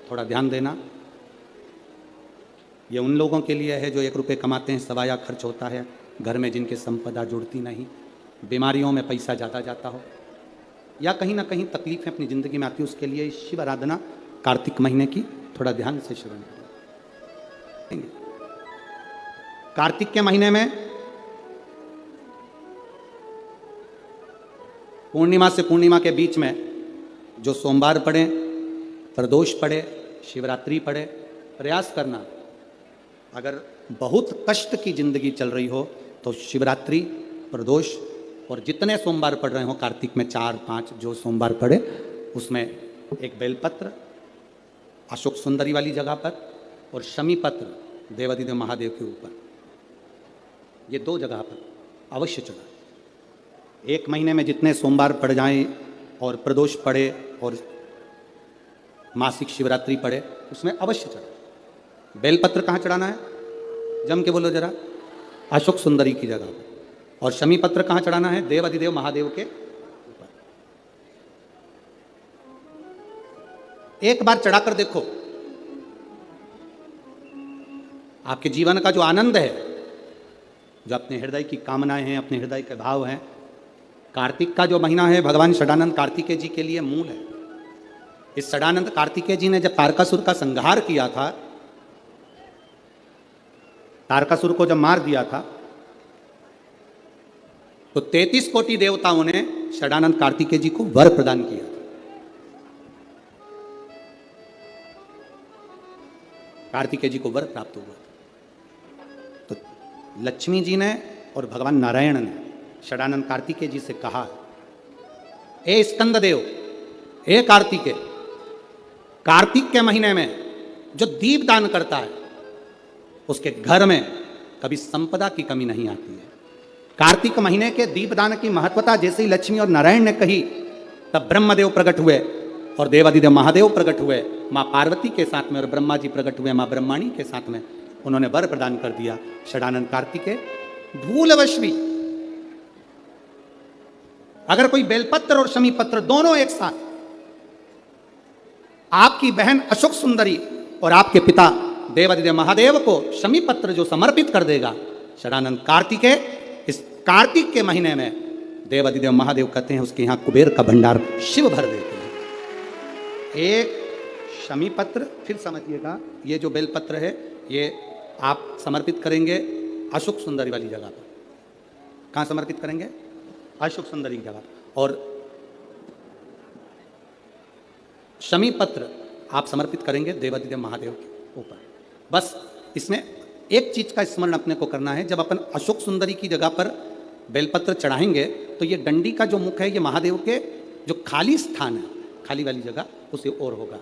थोड़ा ध्यान देना। ये उन लोगों के लिए है जो 1 रुपये कमाते हैं, सवाया खर्च होता है, घर में जिनके संपदा जुड़ती नहीं, बीमारियों में पैसा ज़्यादा जाता हो, या कहीं ना कहीं तकलीफें अपनी ज़िंदगी में आती है, उसके लिए शिव आराधना कार्तिक महीने की थोड़ा ध्यान से श्रवण करें। कार्तिक के महीने में पूर्णिमा से पूर्णिमा के बीच में जो सोमवार पड़े, प्रदोष पड़े, शिवरात्रि पड़े, प्रयास करना। अगर बहुत कष्ट की जिंदगी चल रही हो तो शिवरात्रि, प्रदोष और जितने सोमवार पड़ रहे हो कार्तिक में 4-5 जो सोमवार पड़े, उसमें एक बेलपत्र अशोक सुंदरी वाली जगह पर और शमी पत्र देवादिदेव महादेव के ऊपर, ये 2 जगह पर अवश्य चढ़ाएं। 1 महीने में जितने सोमवार पड़ जाएं और प्रदोष पड़े और मासिक शिवरात्रि पड़े, उसमें अवश्य चढ़ाएं। बेलपत्र कहाँ चढ़ाना है? जम के बोलो जरा। अशोक सुंदरी की जगह पर। और शमी पत्र कहाँ चढ़ाना है? देवादिदेव महादेव के ऊपर। एक बार चढ़ाकर देखो, आपके जीवन का जो आनंद है, जो अपने हृदय की कामनाएं हैं, अपने हृदय के भाव हैं, कार्तिक का जो महीना है भगवान षडानंद कार्तिकेय जी के लिए मूल है। इस षडानंद कार्तिकेय जी ने जब तारकासुर का संहार किया था, तारकासुर को जब मार दिया था, तो 33 कोटि देवताओं ने षडानंद कार्तिकेय जी को वर प्रदान किया था। कार्तिकेय जी को वर प्राप्त हुआ था। तो लक्ष्मी जी ने और भगवान नारायण ने षडानंद कार्तिकेय जी से कहा, ए स्कंद देव, ए कार्तिकेय, कार्तिक के महीने में जो दीप दान करता है उसके घर में कभी संपदा की कमी नहीं आती है। कार्तिक महीने के दीपदान की महत्वता जैसे ही लक्ष्मी और नारायण ने कही, तब ब्रह्मदेव प्रकट हुए और देवादिदेव महादेव प्रकट हुए माँ पार्वती के साथ में, और ब्रह्मा जी प्रकट हुए माँ ब्रह्माणी के साथ में। उन्होंने वर प्रदान कर दिया। षडानंद कार्तिकेय भूलवश भी अगर कोई बेलपत्र और शमी पत्र दोनों एक साथ आपकी बहन अशोक सुंदरी और आपके पिता देवादिदेव महादेव को शमी पत्र जो समर्पित कर देगा, षडानंद कार्तिकेय इस कार्तिक के महीने में देवादिदेव महादेव कहते हैं उसके यहाँ कुबेर का भंडार शिव भर देते हैं। एक शमी पत्र, फिर समझिएगा, ये जो बेलपत्र है ये आप समर्पित करेंगे अशोक सुंदरी वाली जगह पर। कहाँ समर्पित करेंगे? अशोक सुंदरी की जगह। और शमी पत्र आप समर्पित करेंगे देवादिदेव महादेव के ऊपर। बस इसमें एक चीज का स्मरण अपने को करना है, जब अपन अशोक सुंदरी की जगह पर बेलपत्र चढ़ाएंगे तो ये डंडी का जो मुख है ये महादेव के जो खाली स्थान है, खाली वाली जगह, उसी ओर होगा।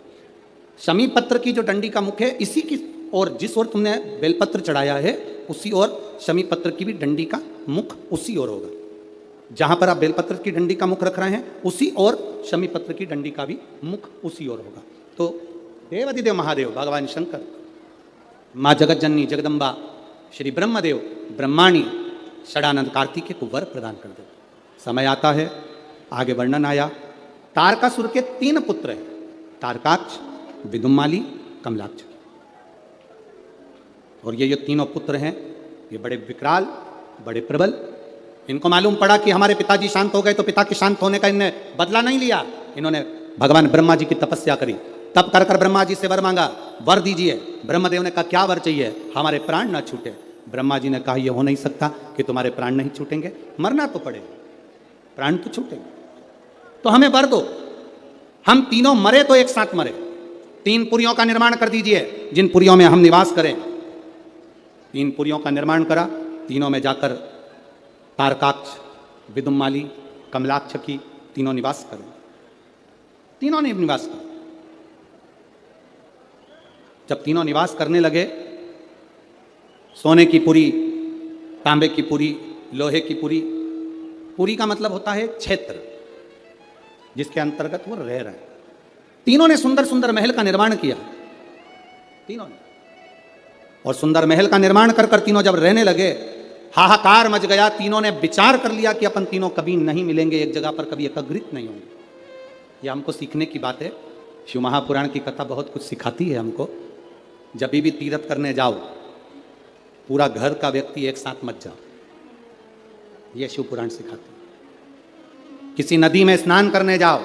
शमी पत्र की जो डंडी का मुख है इसी की ओर, जिस ओर तुमने बेलपत्र चढ़ाया है उसी ओर शमी पत्र की भी डंडी का मुख उसी ओर होगा। जहां पर आप बेलपत्र की डंडी का मुख रख रहे हैं उसी ओर शमी पत्र की डंडी का भी मुख उसी ओर होगा। तो देवादिदेव महादेव, भगवान शंकर, माँ जगत जननी जगदम्बा, श्री ब्रह्मदेव, ब्रह्माणी षडानंद कार्तिकेय को वर प्रदान कर दे। समय आता है, आगे वर्णन आया, तारकासुर के 3 पुत्र हैं, तारकाक्ष, विदुम्माली, कमलाक्ष। और ये जो तीनों पुत्र हैं ये बड़े विकराल, बड़े प्रबल। इनको मालूम पड़ा कि हमारे पिताजी शांत हो गए तो पिता के शांत होने का इन्होंने बदला नहीं लिया। इन्होंने भगवान ब्रह्मा जी की तपस्या करी, तब कर कर ब्रह्मा जी से वर मांगा, वर दीजिए। ब्रह्मदेव ने कहा क्या वर चाहिए? हमारे प्राण ना छूटे। ब्रह्मा जी ने कहा यह हो नहीं सकता कि तुम्हारे प्राण नहीं छूटेंगे, मरना तो पड़ेगा, प्राण तो छूटेंगे, तो हमें वर दो। हम तीनों मरे तो एक साथ मरे। 3 पुरियों का निर्माण कर दीजिए जिन पुरियों में हम निवास करें। 3 पुरियों का निर्माण करा, तीनों में जाकर तारकाक्ष, विदुम्माली, कमलाक्ष की तीनों निवास करें। तीनों ने निवास किया। जब तीनों निवास करने लगे, सोने की पुरी, तांबे की पुरी, लोहे की पुरी। पुरी का मतलब होता है क्षेत्र जिसके अंतर्गत वो रह रहे हैं। तीनों ने सुंदर सुंदर महल का निर्माण किया, तीनों ने। और सुंदर महल का निर्माण कर कर तीनों जब रहने लगे, हाहाकार मच गया। तीनों ने विचार कर लिया कि अपन तीनों कभी नहीं मिलेंगे एक जगह पर, कभी एकत्रित नहीं होंगे। ये हमको सीखने की बात है। शिव महापुराण की कथा बहुत कुछ सिखाती है हमको। जब भी तीर्थ करने जाओ, पूरा घर का व्यक्ति एक साथ मत जाओ, यह शिव पुराण सिखाती है। किसी नदी में स्नान करने जाओ,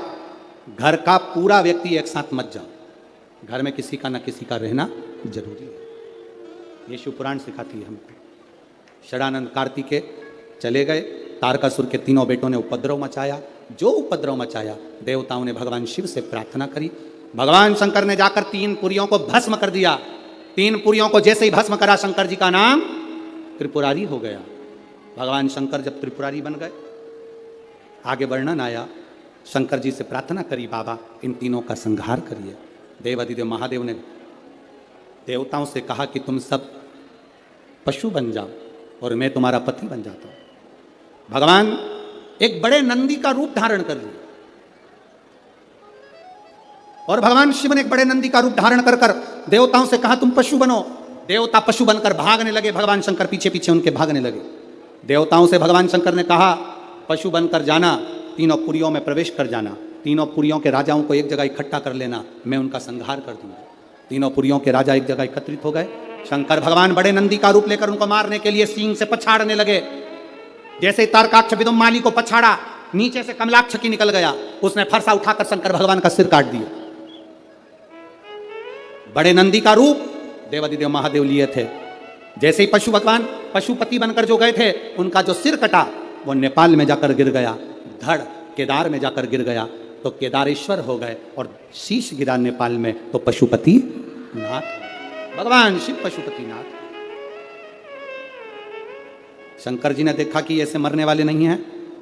घर का पूरा व्यक्ति एक साथ मत जाओ, घर में किसी का न किसी का रहना जरूरी है। ये शिव पुराण सिखाती है हमको। षडानंद कार्तिकेय चले गए, तारकासुर के तीनों बेटों ने उपद्रव मचाया। जो उपद्रव मचाया, देवताओं ने भगवान शिव से प्रार्थना करी। भगवान शंकर ने जाकर 3 पुरियों को भस्म कर दिया। 3 पुरियों को जैसे ही भस्म करा, शंकर जी का नाम त्रिपुरारी हो गया। भगवान शंकर जब त्रिपुरारी बन गए, आगे वर्णन आया, शंकर जी से प्रार्थना करी, बाबा इन तीनों का संहार करिए। देवादिदेव महादेव ने देवताओं से कहा कि तुम सब पशु बन जाओ और मैं तुम्हारा पति बन जाता हूं। भगवान एक बड़े नंदी का रूप धारण कर लिए और भगवान शिव ने एक बड़े नंदी का रूप धारण कर कर देवताओं से कहा तुम पशु बनो। देवता पशु बनकर भागने लगे, भगवान शंकर पीछे पीछे उनके भागने लगे। देवताओं से भगवान शंकर ने कहा पशु बनकर जाना, तीनों पुरियों में प्रवेश कर जाना, तीनों पुरियों के राजाओं को एक जगह इकट्ठा कर लेना, मैं उनका संहार कर दूंगा। तीनों पुरियों के राजा एक जगह एकत्रित हो गए। शंकर भगवान बड़े नंदी का रूप लेकर उनको मारने के लिए सींग से पछाड़ने लगे। जैसे तारकाक्ष विदुम्माली को पछाड़ा, नीचे से कमलाक्ष की निकल गया, उसने फरसा उठाकर शंकर भगवान का सिर काट दिया। बड़े नंदी का रूप देवादिदेव महादेव लिए थे। जैसे ही पशु भगवान पशुपति बनकर जो गए थे, उनका जो सिर कटा वो नेपाल में जाकर गिर गया, धड़ केदार में जाकर गिर गया, तो केदारेश्वर हो गए। और शीश गिरा नेपाल में तो पशुपति नाथ, भगवान शिव पशुपति नाथ। शंकर जी ने देखा कि ऐसे मरने वाले नहीं हैं।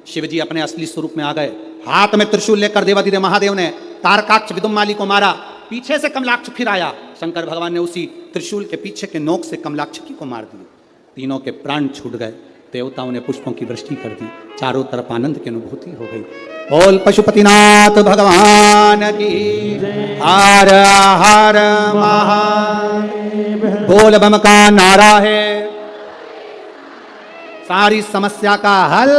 शिव जी अपने असली स्वरूप में आ गए। हाथ में त्रिशूल लेकर देवादिदेव महादेव ने तारकाक्ष विदुम्माली को मारा। पीछे से कमलाक्ष फिर आया, शंकर भगवान ने उसी त्रिशूल के पीछे के नोक से कमलाक्ष को मार दिया। तीनों के प्राण छूट गए। देवताओं ने पुष्पों की वृष्टि कर दी। चारों तरफ आनंद की अनुभूति हो गई। बोल पशुपतिनाथ भगवान की हर हर महादेव। बोल बम का नारा है, सारी समस्या का हल,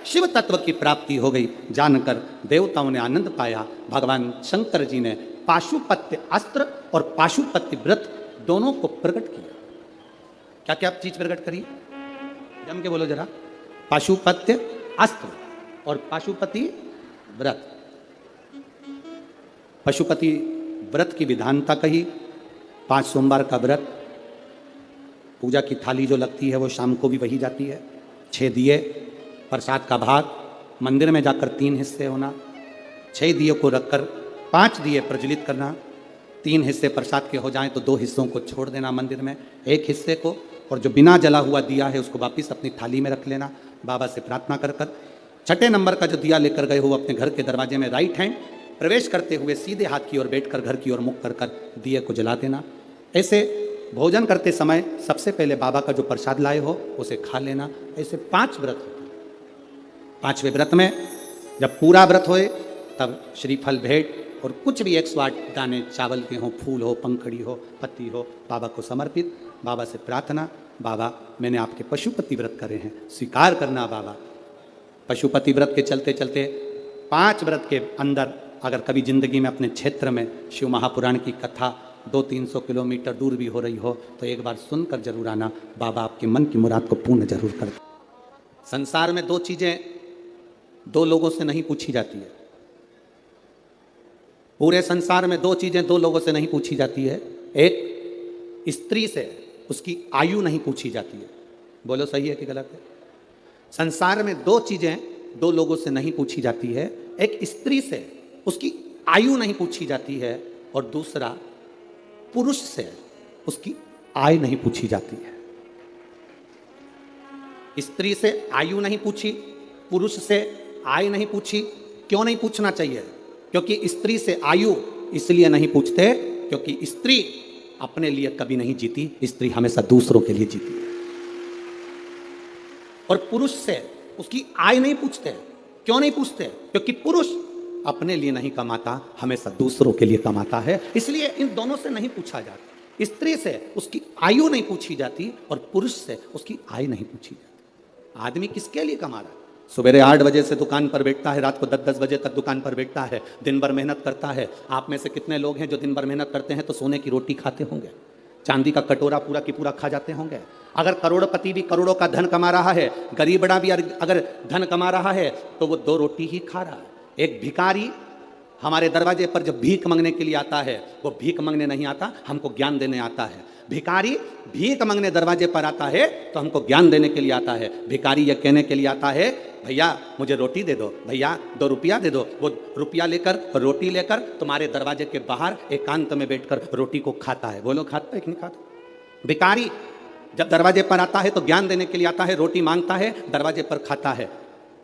शिव तत्व की प्राप्ति हो गई। जानकर देवताओं ने आनंद पाया। भगवान शंकर जी ने पाशुपत्य अस्त्र और पाशुपत्य व्रत दोनों को प्रकट किया। क्या क्या चीज प्रकट करी, जम के बोलो जरा। पाशुपत्य अस्त्र और पाशुपति व्रत। पशुपति व्रत की विधानता कही। 5 सोमवार का व्रत, पूजा की थाली जो लगती है वो शाम को भी वही जाती है। 6 दिए, प्रसाद का भाग, मंदिर में जाकर 3 हिस्से होना, 6 दिए को रखकर 5 दिए प्रज्वलित करना। 3 हिस्से प्रसाद के हो जाएं तो 2 हिस्सों को छोड़ देना मंदिर में, 1 हिस्से को, और जो बिना जला हुआ दिया है उसको वापिस अपनी थाली में रख लेना। बाबा से प्रार्थना कर कर 6ठे नंबर का जो दिया लेकर गए हो अपने घर के दरवाजे में राइट हैंड प्रवेश करते हुए सीधे हाथ की ओर बैठकर घर की ओर मुख कर कर दिए को जला देना। ऐसे भोजन करते समय सबसे पहले बाबा का जो प्रसाद लाए हो उसे खा लेना। ऐसे 5 व्रत होते हैं। 5वें व्रत में जब पूरा व्रत होए तब श्रीफल भेंट और कुछ भी 108 दाने चावल के हों, फूल हो, पंखड़ी हो, पत्ती हो, बाबा को समर्पित। बाबा से प्रार्थना, बाबा मैंने आपके पशुपति व्रत करे हैं, स्वीकार करना बाबा। पशुपति व्रत के चलते चलते 5 व्रत के अंदर अगर कभी जिंदगी में अपने क्षेत्र में शिव महापुराण की कथा 200-300 किलोमीटर दूर भी हो रही हो तो एक बार सुनकर जरूर आना। बाबा आपके मन की मुराद को पूर्ण जरूर कर दे। संसार में 2 चीजें 2 लोगों से नहीं पूछी जाती है। पूरे संसार में 2 चीजें 2 लोगों से नहीं पूछी जाती है। एक, स्त्री से उसकी आयु नहीं पूछी जाती है। बोलो सही है कि गलत है? संसार में 2 चीजें 2 लोगों से नहीं पूछी जाती है। एक, स्त्री से उसकी आयु नहीं पूछी जाती है, और दूसरा, पुरुष से उसकी आय नहीं पूछी जाती है। स्त्री से आयु नहीं पूछी, पुरुष से आय नहीं पूछी। क्यों नहीं पूछना चाहिए? क्योंकि स्त्री से आयु इसलिए नहीं पूछते क्योंकि स्त्री अपने लिए कभी नहीं जीती, स्त्री हमेशा दूसरों के लिए जीती है। और पुरुष से उसकी आय नहीं पूछते। क्यों नहीं पूछते? क्योंकि पुरुष अपने लिए नहीं कमाता, हमेशा दूसरों के लिए कमाता है, इसलिए इन दोनों से नहीं पूछा जाता। स्त्री से उसकी आयु नहीं पूछी जाती और पुरुष से उसकी आय नहीं पूछी जाती। आदमी किसके लिए कमा रहा है? सवेरे 8 बजे से दुकान पर बैठता है, रात को 10-10 बजे तक दुकान पर बैठता है, दिन भर मेहनत करता है। आप में से कितने लोग हैं जो दिन भर मेहनत करते हैं तो सोने की रोटी खाते होंगे, चांदी का कटोरा पूरा की पूरा खा जाते होंगे? अगर करोड़पति भी करोड़ों का धन कमा रहा है, गरीबड़ा भी अगर धन कमा रहा है, तो वो 2 रोटी ही खा रहा है। एक भिखारी हमारे दरवाजे पर जब भीख मांगने के लिए आता है, वो भीख मांगने नहीं आता, हमको ज्ञान देने आता है। भिखारी भीख मांगने दरवाजे पर आता है तो हमको ज्ञान देने के लिए आता है। भिखारी यह कहने के लिए आता है, भैया मुझे रोटी दे दो, भैया 2 रुपया दे दो। वो रुपया लेकर, रोटी लेकर तुम्हारे दरवाजे के बाहर एकांत में बैठकर रोटी को खाता है। बोलो खाता है कि नहीं खाता? भिखारी जब दरवाजे पर आता है तो ज्ञान देने के लिए आता है, रोटी मांगता है, दरवाजे पर खाता है।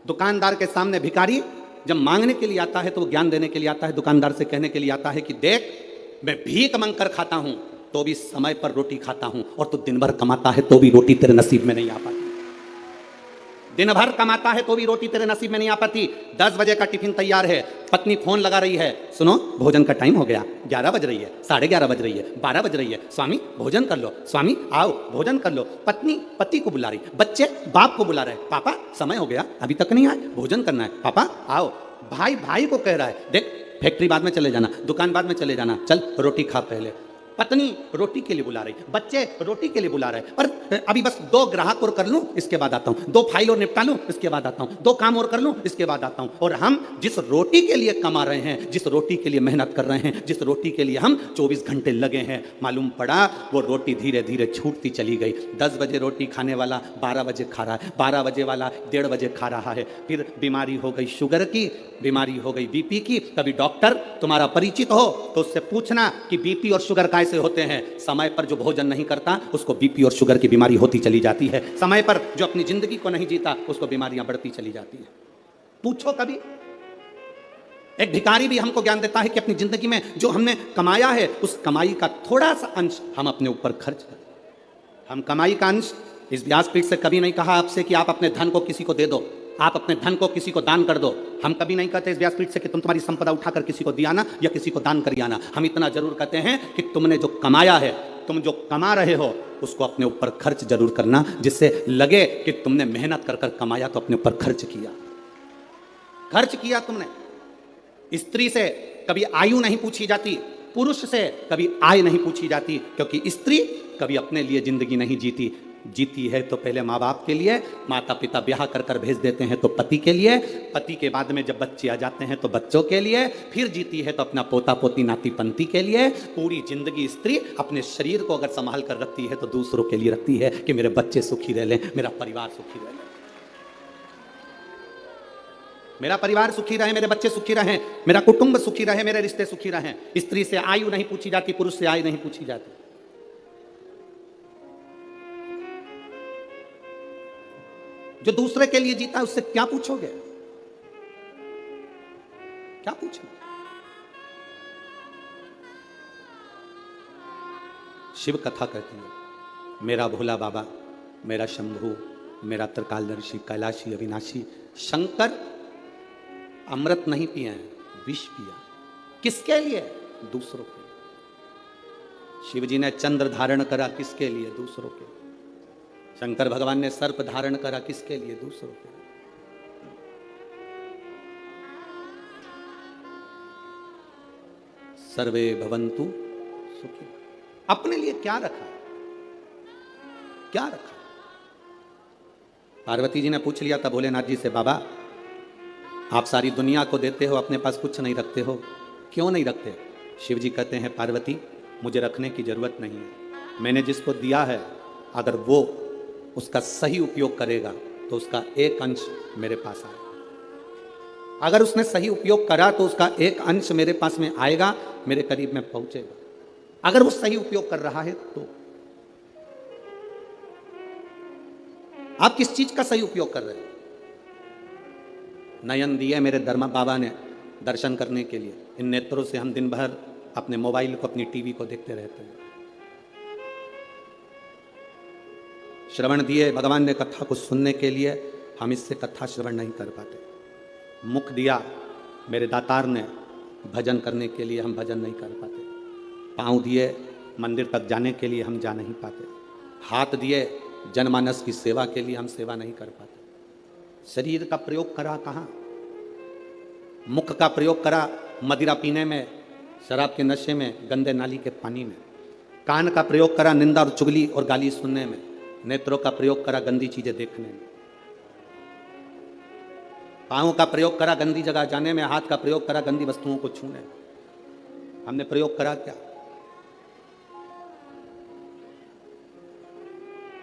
दुकानदार के सामने भिखारी जब मांगने के लिए आता है तो वो ज्ञान देने के लिए आता है, दुकानदार से कहने के लिए आता है कि देख, मैं भीख मांग कर खाता हूं तो भी समय पर रोटी खाता हूं, और तू दिन भर कमाता है तो भी रोटी तेरे नसीब में नहीं आ पाती। दिन भर कमाता है तो भी रोटी तेरे नसीब में नहीं आ पाती। 10 बजे का टिफिन तैयार है, पत्नी फोन लगा रही है, सुनो भोजन का टाइम हो गया, 11 बज रही है, 11:30 बज रही है, 12 बज रही है, स्वामी भोजन कर लो, स्वामी आओ भोजन कर लो। पत्नी पति को बुला रही, बच्चे बाप को बुला रहे, पापा समय हो गया अभी तक नहीं आए, भोजन करना है, पापा आओ। भाई भाई को कह रहा है, देख फैक्ट्री बाद में चले जाना, दुकान बाद में चले जाना, चल रोटी खा पहले। पत्नी रोटी के लिए बुला रही, बच्चे रोटी के लिए बुला रहे, पर अभी बस 2 ग्राहक और कर लूं इसके बाद आता हूं, 2 फाइल और निपटा लूं इसके बाद आता हूं, 2 काम और कर लूं इसके बाद आता हूं। और हम जिस रोटी के लिए कमा रहे हैं, जिस रोटी के लिए मेहनत कर रहे हैं, जिस रोटी के लिए हम 24 घंटे लगे हैं, मालूम पड़ा वो रोटी धीरे धीरे छूटती चली गई। 10 बजे रोटी खाने वाला 12 बजे खा रहा है, 12 बजे वाला 1:30 बजे खा रहा है। फिर बीमारी हो गई शुगर की, बीमारी हो गई बीपी की। कभी डॉक्टर तुम्हारा परिचित हो तो उससे पूछना कि बीपी और शुगर कैसे होते हैं। समय पर जो भोजन नहीं करता उसको बीपी और शुगर की बीमारी होती चली जाती है। समय पर जो अपनी जिंदगी को नहीं जीता उसको बीमारियां बढ़ती चली जाती है। पूछो कभी। एक भिखारी भी हमको ज्ञान देता है कि अपनी जिंदगी में जो हमने कमाया है उस कमाई का थोड़ा सा अंश हम अपने ऊपर खर्च करें। हम कमाई का अंश, इस व्यासपीठ से कभी नहीं कहा आपसे कि आप अपने धन को किसी को दे दो, आप अपने धन को किसी को दान कर दो। हम कभी नहीं कहते इस व्यासपीठ से कि तुम तुम्हारी संपदा उठाकर किसी को दिया ना या किसी को दान कर आना। हम इतना जरूर कहते हैं कि तुमने जो कमाया है, तुम जो कमा रहे हो उसको अपने ऊपर खर्च जरूर करना, जिससे लगे कि तुमने मेहनत कर कर कमाया तो अपने ऊपर खर्च किया। खर्च किया तुमने। स्त्री से कभी आयु नहीं पूछी जाती, पुरुष से कभी आय नहीं पूछी जाती, क्योंकि स्त्री कभी अपने लिए जिंदगी नहीं जीती। जीती है तो पहले माँ बाप के लिए, माता पिता ब्याह कर कर भेज देते हैं तो पति के लिए, पति के बाद में जब बच्चे आ जाते हैं तो बच्चों के लिए, फिर जीती है तो अपना पोता पोती नाती पंती के लिए। पूरी जिंदगी स्त्री अपने शरीर को अगर संभाल कर रखती है तो दूसरों के लिए रखती है कि मेरे बच्चे सुखी रह लें, मेरा परिवार सुखी रह ले, मेरा परिवार सुखी रहे, मेरे बच्चे सुखी रहें, मेरा कुटुंब सुखी रहे, मेरे रिश्ते सुखी रहें। स्त्री से आयु नहीं पूछी जाती, पुरुष से आयु नहीं पूछी जाती। जो दूसरे के लिए जीता है उससे क्या पूछोगे? क्या पूछोगे? शिव कथा कहती है, मेरा भोला बाबा, मेरा शंभू, मेरा त्रिकालदर्शी, कैलाशी, अविनाशी। शंकर अमृत नहीं पिए हैं, विष पिया। किसके लिए? दूसरों के लिए। शिव जी ने चंद्र धारण करा, किसके लिए? दूसरों के लिए। शंकर भगवान ने सर्प धारण करा, किसके लिए? दूसरों के लिए। सर्वे भवन्तु सुखी। अपने लिए क्या रखा? क्या रखा? पार्वती जी ने पूछ लिया था भोलेनाथ जी से, बाबा आप सारी दुनिया को देते हो, अपने पास कुछ नहीं रखते हो, क्यों नहीं रखते? शिव जी कहते हैं, पार्वती मुझे रखने की जरूरत नहीं है। मैंने जिसको दिया है अगर वो उसका सही उपयोग करेगा तो उसका एक अंश मेरे पास आएगा। अगर उसने सही उपयोग करा तो उसका एक अंश मेरे पास में आएगा, मेरे करीब में पहुंचेगा। अगर वो सही उपयोग कर रहा है तो। आप किस चीज का सही उपयोग कर रहे हैं? नयन दिए मेरे धर्म बाबा ने दर्शन करने के लिए, इन नेत्रों से हम दिन भर अपने मोबाइल को, अपनी टीवी को देखते रहते हैं। श्रवण दिए भगवान ने कथा को सुनने के लिए, हम इससे कथा श्रवण नहीं कर पाते। मुख दिया मेरे दातार ने भजन करने के लिए, हम भजन नहीं कर पाते। पाँव दिए मंदिर तक जाने के लिए, हम जा नहीं पाते। हाथ दिए जनमानस की सेवा के लिए, हम सेवा नहीं कर पाते। शरीर का प्रयोग करा कहाँ? मुख का प्रयोग करा मदिरा पीने में, शराब के नशे में, गंदे नाली के पानी में। कान का प्रयोग करा निंदा और चुगली और गाली सुनने में। नेत्रों का प्रयोग करा गंदी चीजें देखने में। पाँव का प्रयोग करा गंदी जगह जाने में। हाथ का प्रयोग करा गंदी वस्तुओं को छूने में। हमने प्रयोग करा क्या?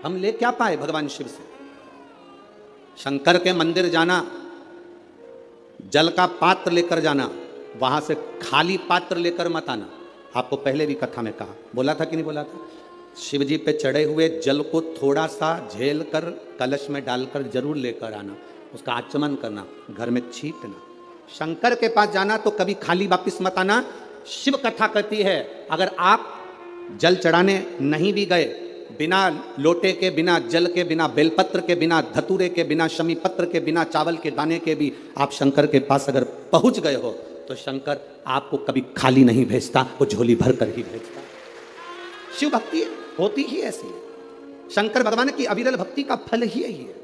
हम ले क्या पाए भगवान शिव से? शंकर के मंदिर जाना, जल का पात्र लेकर जाना, वहां से खाली पात्र लेकर मत आना। आपको पहले भी कथा में कहा, बोला था कि नहीं बोला था? शिव जी पे चढ़े हुए जल को थोड़ा सा झेल कर कलश में डालकर जरूर लेकर आना, उसका आचमन करना, घर में छींटना। शंकर के पास जाना तो कभी खाली वापिस मत आना। शिव कथा कहती है अगर आप जल चढ़ाने नहीं भी गए, बिना लोटे के, बिना जल के, बिना बेलपत्र के, बिना धतूरे के, बिना शमी पत्र के, बिना चावल के दाने के भी आप शंकर के पास अगर पहुंच गए हो तो शंकर आपको कभी खाली नहीं भेजता, वो झोली भर कर ही भेजता। शिव भक्ति होती ही ऐसी है। शंकर भगवान की अविरल भक्ति का फल ही यही है।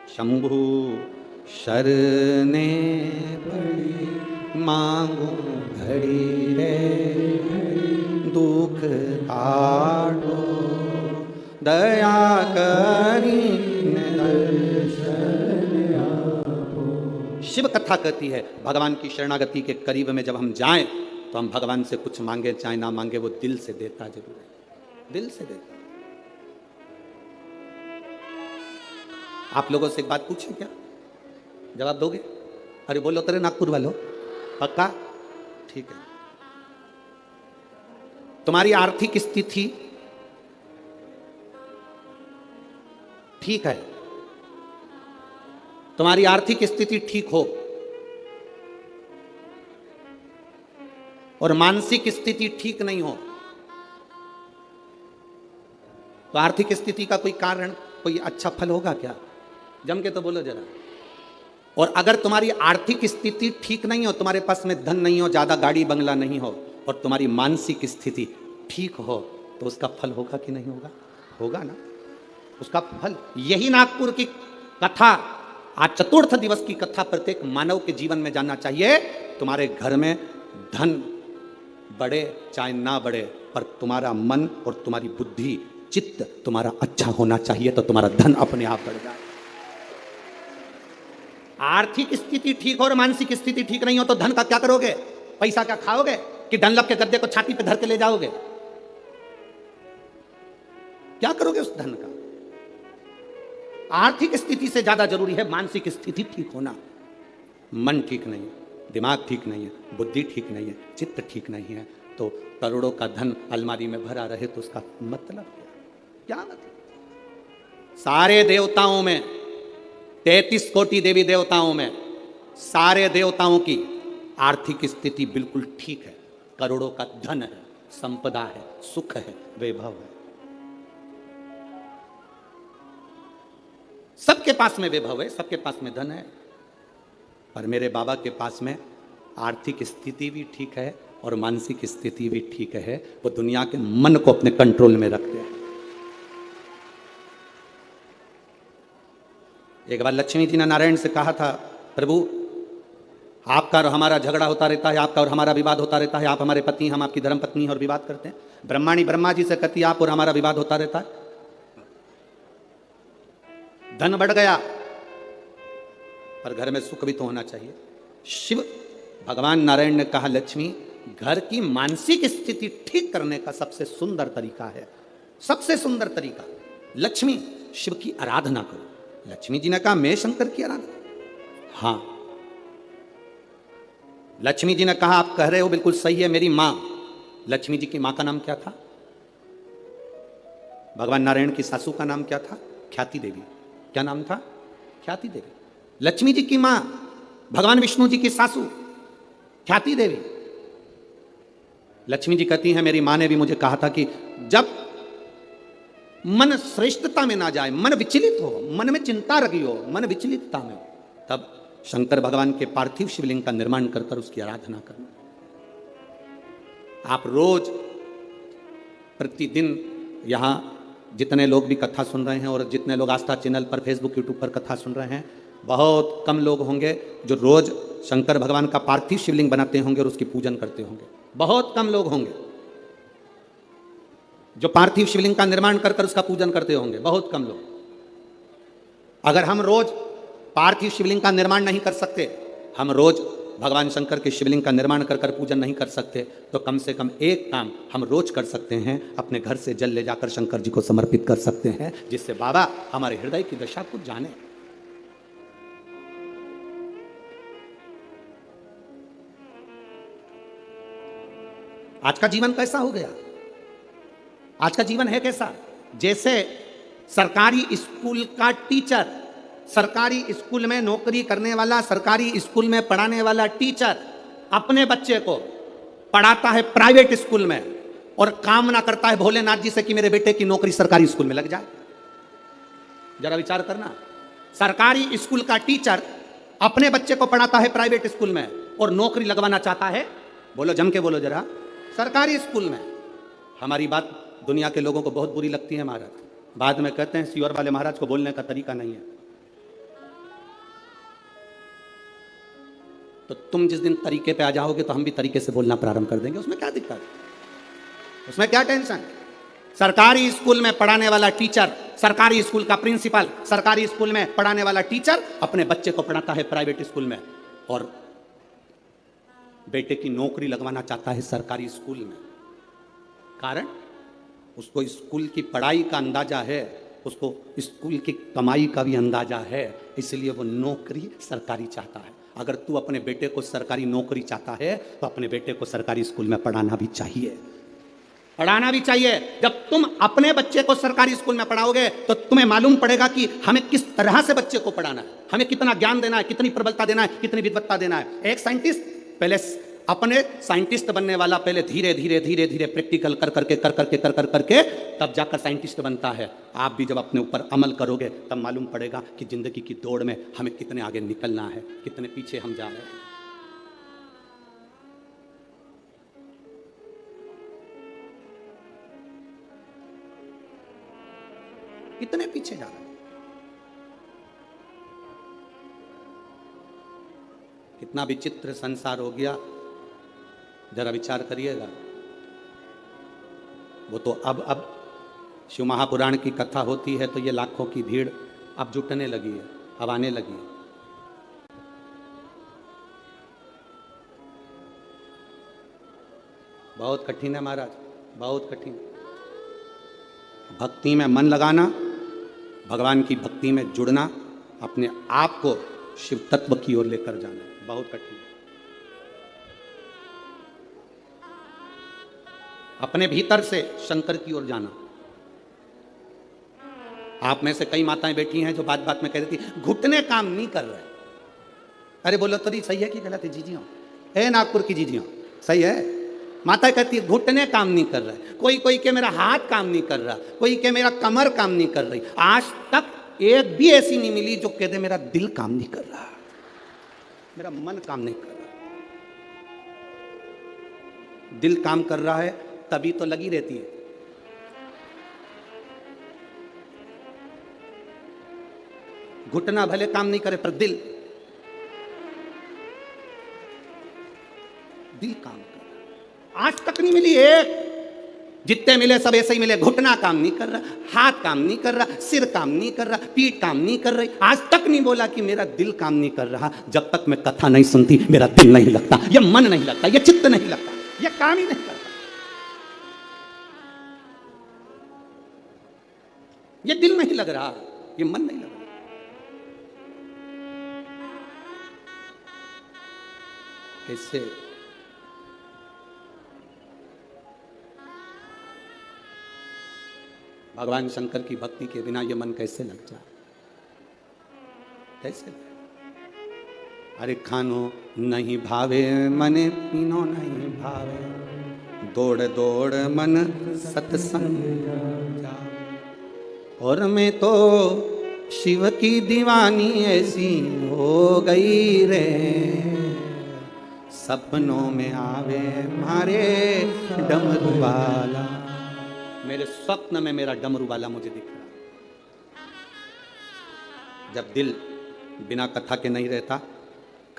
शंभु शरणे पड़ी मांगो घड़ी रे, दुख काटो दया करी। शिव कथा कहती है भगवान की शरणागति के करीब में जब हम जाएं तो हम भगवान से कुछ मांगे चाहे ना मांगे, वो दिल से देता जरूर है, दिल से देता। आप लोगों से एक बात पूछे क्या? जवाब दोगे? अरे बोलो तेरे नागपुर वालों, पक्का? ठीक है। तुम्हारी आर्थिक स्थिति ठीक है, तुम्हारी आर्थिक स्थिति ठीक हो और मानसिक स्थिति ठीक नहीं हो तो आर्थिक स्थिति का कोई कारण, कोई अच्छा फल होगा क्या? जम के तो बोलो जरा। और अगर तुम्हारी आर्थिक स्थिति ठीक नहीं हो, तुम्हारे पास में धन नहीं हो, ज्यादा गाड़ी बंगला नहीं हो, और तुम्हारी मानसिक स्थिति ठीक हो, तो उसका फल होगा कि नहीं होगा? होगा ना, उसका फल। यही नागपुर की कथा, आज चतुर्थ दिवस की कथा प्रत्येक मानव के जीवन में जानना चाहिए। तुम्हारे घर में धन बढ़े चाहे ना बढ़े, पर तुम्हारा मन और तुम्हारी बुद्धि, चित्त तुम्हारा अच्छा होना चाहिए, तो तुम्हारा धन अपने आप बढ़ जाए। आर्थिक स्थिति ठीक हो और मानसिक स्थिति ठीक नहीं हो तो धन का क्या करोगे? पैसा क्या खाओगे कि डनलप के गद्दे को छाती पे धर के ले जाओगे? क्या करोगे उस धन का? आर्थिक स्थिति से ज्यादा जरूरी है मानसिक स्थिति ठीक होना। मन ठीक नहीं है, दिमाग ठीक नहीं है, बुद्धि ठीक नहीं है, चित्त ठीक नहीं है, तो करोड़ों का धन अलमारी में भरा रहे तो उसका मतलब क्या मतलब? सारे देवताओं में, 33 कोटि देवी देवताओं में, सारे देवताओं की आर्थिक स्थिति बिल्कुल ठीक है। करोड़ों का धन है, संपदा है, सुख है, वैभव है, सबके पास में वैभव है, सबके पास में धन है। पर मेरे बाबा के पास में आर्थिक स्थिति भी ठीक है और मानसिक स्थिति भी ठीक है। वो दुनिया के मन को अपने कंट्रोल में रखते हैं। एक बार लक्ष्मी जी ने नारायण से कहा था, प्रभु आपका और हमारा झगड़ा होता रहता है, आपका और हमारा विवाद होता रहता है, आप हमारे पति, हम आपकी धर्म पत्नी और विवाद करते हैं। ब्रह्माणी ब्रह्मा जी से कहती, आप और हमारा विवाद होता रहता है। धन बढ़ गया पर घर में सुख भी तो होना चाहिए। शिव भगवान नारायण ने कहा, लक्ष्मी घर की मानसिक स्थिति ठीक करने का सबसे सुंदर तरीका है, सबसे सुंदर तरीका, लक्ष्मी शिव की आराधना करो। लक्ष्मी जी ने कहा, मैं शंकर की आराधना? हाँ। लक्ष्मी जी ने कहा, आप कह रहे हो बिल्कुल सही है, मेरी मां। लक्ष्मी जी की मां का नाम क्या था? भगवान नारायण की सासू का नाम क्या था? ख्याति देवी। क्या नाम था? ख्याति देवी। लक्ष्मी जी की मां भगवान विष्णु जी की सासू ख्याति देवी। लक्ष्मी जी कहती हैं, मेरी मां ने भी मुझे कहा था कि जब मन श्रेष्ठता में ना जाए, मन विचलित हो, मन में चिंता रखी हो, मन विचलितता में हो, तब शंकर भगवान के पार्थिव शिवलिंग का निर्माण कर कर उसकी आराधना करना। आप रोज प्रतिदिन यहां जितने लोग भी कथा सुन रहे हैं और जितने लोग आस्था चैनल पर, फेसबुक, यूट्यूब पर कथा सुन रहे हैं, बहुत कम लोग होंगे जो रोज शंकर भगवान का पार्थिव शिवलिंग बनाते होंगे और उसकी पूजन करते होंगे। बहुत कम लोग होंगे जो पार्थिव शिवलिंग का निर्माण कर कर उसका पूजन करते होंगे, बहुत कम लोग। अगर हम रोज पार्थिव शिवलिंग का निर्माण नहीं कर सकते, हम रोज भगवान शंकर के शिवलिंग का निर्माण कर कर पूजन नहीं कर सकते, तो कम से कम एक काम हम रोज कर सकते हैं, अपने घर से जल ले जाकर शंकर जी को समर्पित कर सकते हैं, जिससे बाबा हमारे हृदय की दशा को जाने। आज का जीवन कैसा हो गया? आज का जीवन है कैसा? जैसे सरकारी स्कूल का टीचर, सरकारी स्कूल में नौकरी करने वाला, सरकारी स्कूल में पढ़ाने वाला टीचर अपने बच्चे को पढ़ाता है प्राइवेट स्कूल में और कामना करता है भोलेनाथ जी से कि मेरे बेटे की नौकरी सरकारी स्कूल में लग जाए। जरा विचार करना, सरकारी स्कूल का टीचर अपने बच्चे को पढ़ाता है प्राइवेट स्कूल में और नौकरी लगवाना चाहता है, बोलो जम के बोलो जरा, सरकारी स्कूल में। हमारी बात दुनिया के लोगों को बहुत बुरी लगती है महाराज, बाद में कहते हैं सियोर वाले महाराज को बोलने का तरीका नहीं है। तो तुम जिस दिन तरीके पे आ जाओगे तो हम भी तरीके से बोलना प्रारंभ कर देंगे, उसमें क्या दिक्कत, उसमें क्या टेंशन? सरकारी स्कूल में पढ़ाने वाला टीचर, सरकारी स्कूल का प्रिंसिपल, सरकारी स्कूल में पढ़ाने वाला टीचर अपने बच्चे को पढ़ाता है प्राइवेट स्कूल में और बेटे की नौकरी लगवाना चाहता है सरकारी स्कूल में। कारण उसको स्कूल की पढ़ाई का अंदाजा है, उसको स्कूल की कमाई का भी अंदाजा है, इसलिए वो नौकरी सरकारी चाहता है। अगर तू अपने बेटे को सरकारी नौकरी चाहता है तो अपने बेटे को सरकारी स्कूल में पढ़ाना भी चाहिए, पढ़ाना भी चाहिए। जब तुम अपने बच्चे को सरकारी स्कूल में पढ़ाओगे तो तुम्हें मालूम पड़ेगा कि हमें किस तरह से बच्चे को पढ़ाना है, हमें कितना ज्ञान देना है, कितनी प्रबलता देना है, कितनी विद्वत्ता देना है। एक साइंटिस्ट पहले अपने साइंटिस्ट बनने वाला पहले धीरे धीरे धीरे धीरे प्रैक्टिकल कर करके तब जाकर साइंटिस्ट बनता है। आप भी जब अपने ऊपर अमल करोगे तब मालूम पड़ेगा कि जिंदगी की दौड़ में हमें कितने आगे निकलना है, कितने पीछे हम जा रहे हैं। कितने पीछे जा रहे हैं, कितना विचित्र संसार हो गया, जरा विचार करिएगा। वो तो अब शिव महापुराण की कथा होती है तो ये लाखों की भीड़ अब जुटने लगी है, अब आने लगी है। बहुत कठिन है महाराज, बहुत कठिन। भक्ति में मन लगाना, भगवान की भक्ति में जुड़ना, अपने आप को शिव तत्व की ओर लेकर जाना बहुत कठिन है। अपने भीतर से शंकर की ओर जाना। आप में से कई माताएं बैठी हैं जो बात बात में कह रही थी घुटने काम नहीं कर रहे। अरे बोलो तो सही है कि गलत है? जीजियों, ए नागपुर की जीजियों, सही है। माता कहती है घुटने काम नहीं कर रहा, कोई कोई के मेरा हाथ काम नहीं कर रहा, कोई के मेरा कमर काम नहीं कर रही। आज तक एक भी ऐसी नहीं मिली जो कह दे मेरा दिल काम नहीं कर रहा, मेरा मन काम नहीं कर रहा। दिल काम कर रहा है तभी तो लगी रहती है। घुटना भले काम नहीं करे पर दिल काम कर। आज तक नहीं मिली एक, जितने मिले सब ऐसे ही मिले। घुटना काम नहीं कर रहा, हाथ काम नहीं कर रहा, सिर काम नहीं कर रहा, पीठ काम नहीं कर रही। आज तक नहीं बोला कि मेरा दिल काम नहीं कर रहा। जब तक मैं कथा नहीं सुनती मेरा दिल नहीं लगता, ये मन नहीं लगता, ये चित्त नहीं लगता, ये काम ही नहीं करता, ये दिल नहीं लग रहा, ये मन नहीं लग रहा। कैसे भगवान शंकर की भक्ति के बिना ये मन कैसे लग जाए? कैसे? अरे खानो नहीं भावे मने, पीनो नहीं भावे, दौड़ दौड़ मन सत्संग जावे। और मैं तो शिव की दीवानी ऐसी हो गई रे, सपनों में आवे मारे डमरू वाला। मेरे स्वप्न में मेरा डमरू वाला मुझे दिख रहा है। जब दिल बिना कथा के नहीं रहता,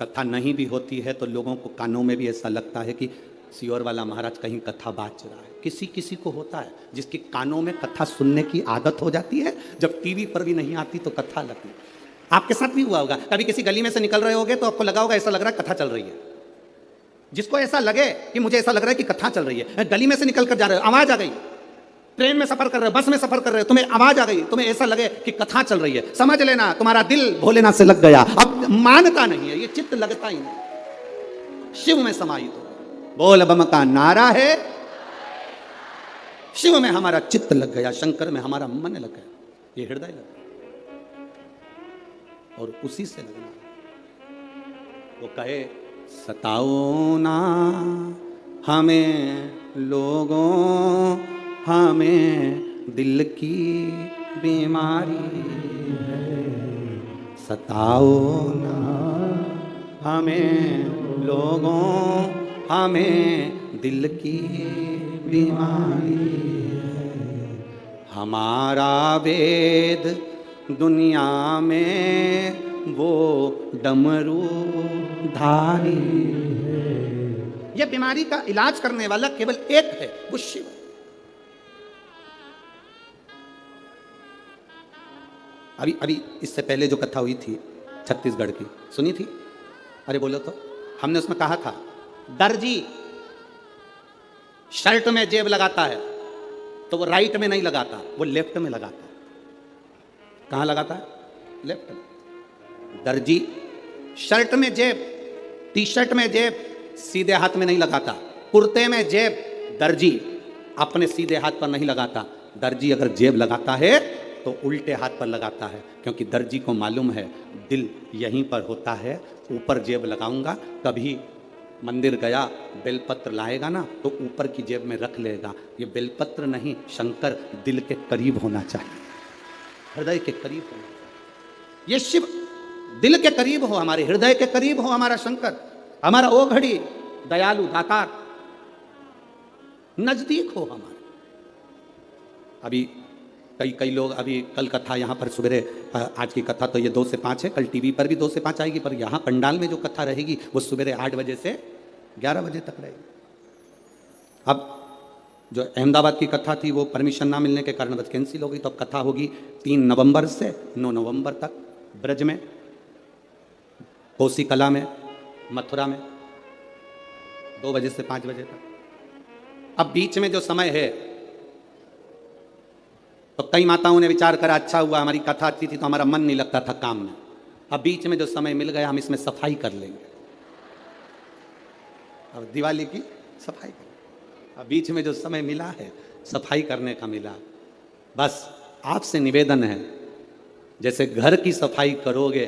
कथा नहीं भी होती है तो लोगों को कानों में भी ऐसा लगता है कि सियोर वाला महाराज कहीं कथा बाच रहा है। किसी किसी को होता है जिसकी कानों में कथा सुनने की आदत हो जाती है, जब टीवी पर भी नहीं आती तो कथा लगती। आपके साथ भी हुआ होगा, कभी किसी गली में से निकल रहे होगे तो आपको लगा होगा ऐसा लग रहा है कथा चल रही है। जिसको ऐसा लगे कि मुझे ऐसा लग रहा है कि कथा चल रही है, गली में से निकल कर जा रहे हो, आवाज आ गई, ट्रेन में सफर कर रहे हो, बस में सफर कर रहे हो, तुम्हें आवाज आ गई, तुम्हें ऐसा लगे कि कथा चल रही है, समझ लेना तुम्हारा दिल भोलेनाथ से लग गया। अब मानता नहीं है, ये चित्त लगता ही नहीं, शिव में समाहित हो। बोल बम का नारा है, शिव में हमारा चित्त लग गया, शंकर में हमारा मन लग गया, ये हृदय लग गया और उसी से लगना। वो कहे सताओ ना हमें लोगों, हमें दिल की बीमारी है। सताओ ना हमें लोगों, हमें दिल की बीमारी है। हमारा वेद दुनिया में वो डमरू धारी है। यह बीमारी का इलाज करने वाला केवल एक है, वो शिव। अभी इससे पहले जो कथा हुई थी छत्तीसगढ़ की, सुनी थी? अरे बोलो तो। हमने उसमें कहा था दर्जी शर्ट में जेब लगाता है तो वो राइट में नहीं लगाता, वो लेफ्ट में लगाता है। कहां लगाता है? लेफ्ट में। दर्जी शर्ट में जेब, टी शर्ट में जेब सीधे हाथ में नहीं लगाता। कुर्ते में जेब दर्जी अपने सीधे हाथ पर नहीं लगाता। दर्जी अगर जेब लगाता है तो उल्टे हाथ पर लगाता है, क्योंकि दर्जी को मालूम है दिल यहीं पर होता है। ऊपर जेब लगाऊंगा, कभी मंदिर गया बेलपत्र लाएगा ना तो ऊपर की जेब में रख लेगा। ये बेलपत्र नहीं, शंकर दिल के करीब होना चाहिए, हृदय के करीब होना चाहिए। ये शिव दिल के करीब हो, हमारे हृदय के करीब हो हमारा शंकर, हमारा ओ घड़ी दयालु दातार नजदीक हो हमारे। अभी कई लोग, अभी कल कथा यहाँ पर सवेरे, आज की कथा तो ये 2 से 5 है, कल टीवी पर भी 2 से 5 आएगी, पर यहाँ पंडाल में जो कथा रहेगी वो सवेरे 8 बजे से 11 बजे तक रहेगी। अब जो अहमदाबाद की कथा थी वो परमिशन ना मिलने के कारण बस कैंसिल हो गई, तो अब कथा होगी 3 नवंबर से 9 नवंबर तक ब्रज में, कोसी कला में, मथुरा में 2 बजे से 5 बजे तक। अब बीच में जो समय है तो कई माताओं ने विचार करा अच्छा हुआ हमारी कथा अच्छी थी तो हमारा मन नहीं लगता था काम में, अब बीच में जो समय मिल गया हम इसमें सफाई कर लेंगे। अब दिवाली की सफाई कर, अब बीच में जो समय मिला है सफाई करने का मिला। बस आपसे निवेदन है, जैसे घर की सफाई करोगे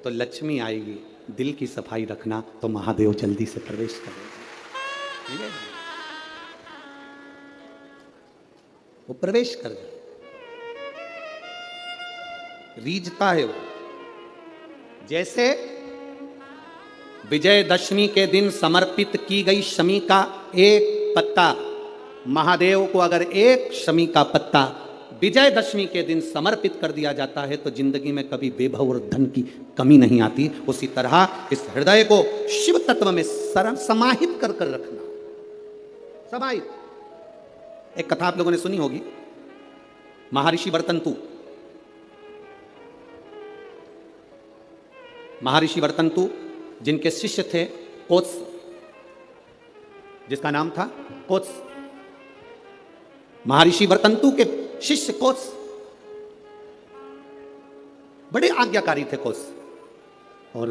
तो लक्ष्मी आएगी, दिल की सफाई रखना तो महादेव जल्दी से प्रवेश करेगा। वो प्रवेश कर जाए, रीझता है वो। जैसे विजयदशमी के दिन समर्पित की गई शमी का एक पत्ता, महादेव को अगर एक शमी का पत्ता विजयदशमी के दिन समर्पित कर दिया जाता है तो जिंदगी में कभी वैभव और धन की कमी नहीं आती। उसी तरह इस हृदय को शिव तत्व में समाहित कर कर रखना, समाहित। एक कथा आप लोगों ने सुनी होगी, महर्षि वर्तंतु। महर्षि वर्तंतु जिनके शिष्य थे कोत्स, जिसका नाम था कोत्स। महर्षि वर्तंतु के शिष्य कोत्स बड़े आज्ञाकारी थे कोत्स, और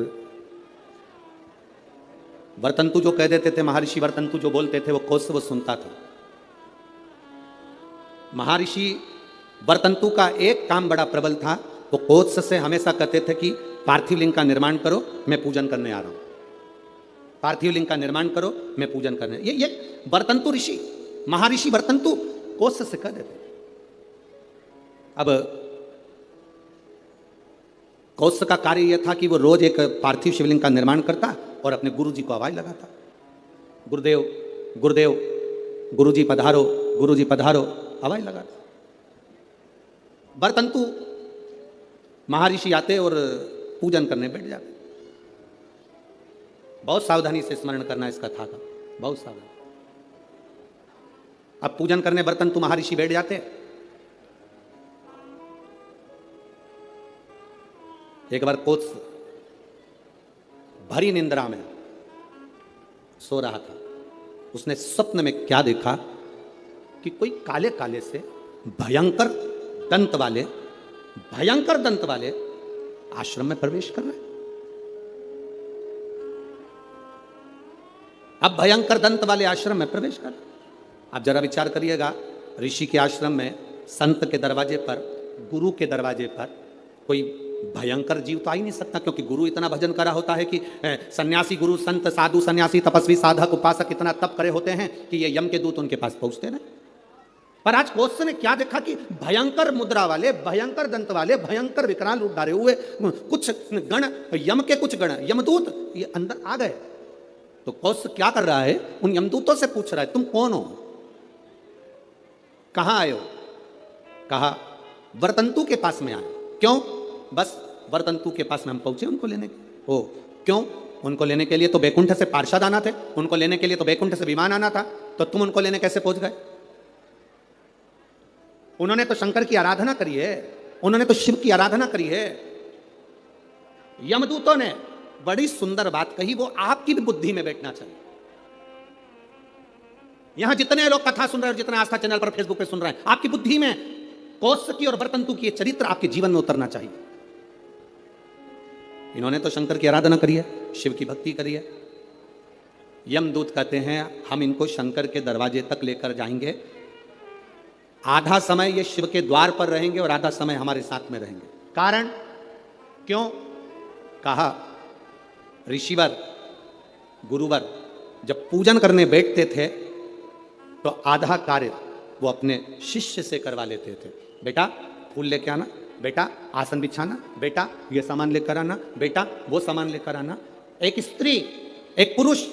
वर्तंतु जो कह देते थे, महर्षि वर्तंतु जो बोलते थे वो कोत्स वो सुनता था। महर्षि वर्तंतु का एक काम बड़ा प्रबल था, वो कोत्स से हमेशा कहते थे कि पार्थिव लिंग का निर्माण करो, मैं पूजन करने आ रहा हूं। पार्थिव लिंग का निर्माण करो, मैं पूजन करने। ये वर्तंतु ऋषि, महर्षि वर्तंतु कोत्स से कह देते। अब कोत्स का कार्य यह था कि वो रोज एक पार्थिव शिवलिंग का निर्माण करता और अपने गुरुजी को आवाज लगाता, गुरुदेव गुरुदेव, गुरुजी पधारो, गुरुजी पधारो। हवाई लगा। बरतंतु महर्षि आते और पूजन करने बैठ जाते। बहुत सावधानी से स्मरण करना इस कथा का, बहुत सावधानी। अब पूजन करने बरतंतु महर्षि बैठ जाते। एक बार कोत्स भरी निंद्रा में सो रहा था। उसने स्वप्न में क्या देखा कि कोई काले काले से भयंकर दंत वाले आश्रम में प्रवेश कर रहे। अब भयंकर दंत वाले आश्रम में प्रवेश कर। आप जरा विचार करिएगा, ऋषि के आश्रम में, संत के दरवाजे पर, गुरु के दरवाजे पर कोई भयंकर जीव तो आ ही नहीं सकता, क्योंकि गुरु इतना भजन करा होता है कि सन्यासी गुरु, संत, साधु, सन्यासी, तपस्वी, साधक, उपासक इतना तप करे होते हैं कि ये यम के दूत उनके पास पहुंचते नहीं। पर आज कोत्स ने क्या देखा कि भयंकर मुद्रा वाले, भयंकर दंत वाले, भयंकर विकराल रूप धारे हुए कुछ गण, यम के कुछ गण, यमदूत ये अंदर आ गए। तो कोत्स क्या कर रहा है, उन यमदूतों से पूछ रहा है, तुम कौन हो, कहां आए हो? कहा वरतंतु के पास में आए। क्यों? बस वरतंतु के पास में हम पहुंचे उनको लेने के। ओ क्यों? उनको लेने के लिए तो बैकुंठ से पार्षद आना थे, उनको लेने के लिए तो बैकुंठ से विमान आना था, तो तुम उनको लेने कैसे पहुंच गए? उन्होंने तो शंकर की आराधना करी है, उन्होंने तो शिव की आराधना करी है। यमदूतों ने बड़ी सुंदर बात कही, वो आपकी भी बुद्धि में बैठना चाहिए। यहां जितने लोग कथा सुन रहे हैं, जितने आस्था चैनल पर, फेसबुक पे सुन रहे हैं, आपकी बुद्धि में कोत्स की और बरतंतु की चरित्र आपके जीवन में उतरना चाहिए। इन्होंने तो शंकर की आराधना करी है, शिव की भक्ति करी है। यमदूत कहते हैं हम इनको शंकर के दरवाजे तक लेकर जाएंगे, आधा समय ये शिव के द्वार पर रहेंगे और आधा समय हमारे साथ में रहेंगे। कारण क्यों? कहा ऋषिवर, गुरुवर जब पूजन करने बैठते थे तो आधा कार्य वो अपने शिष्य से करवा लेते थे। बेटा फूल लेके आना, बेटा आसन बिछाना, बेटा ये सामान लेकर आना, बेटा वो सामान लेकर आना। एक स्त्री, एक पुरुष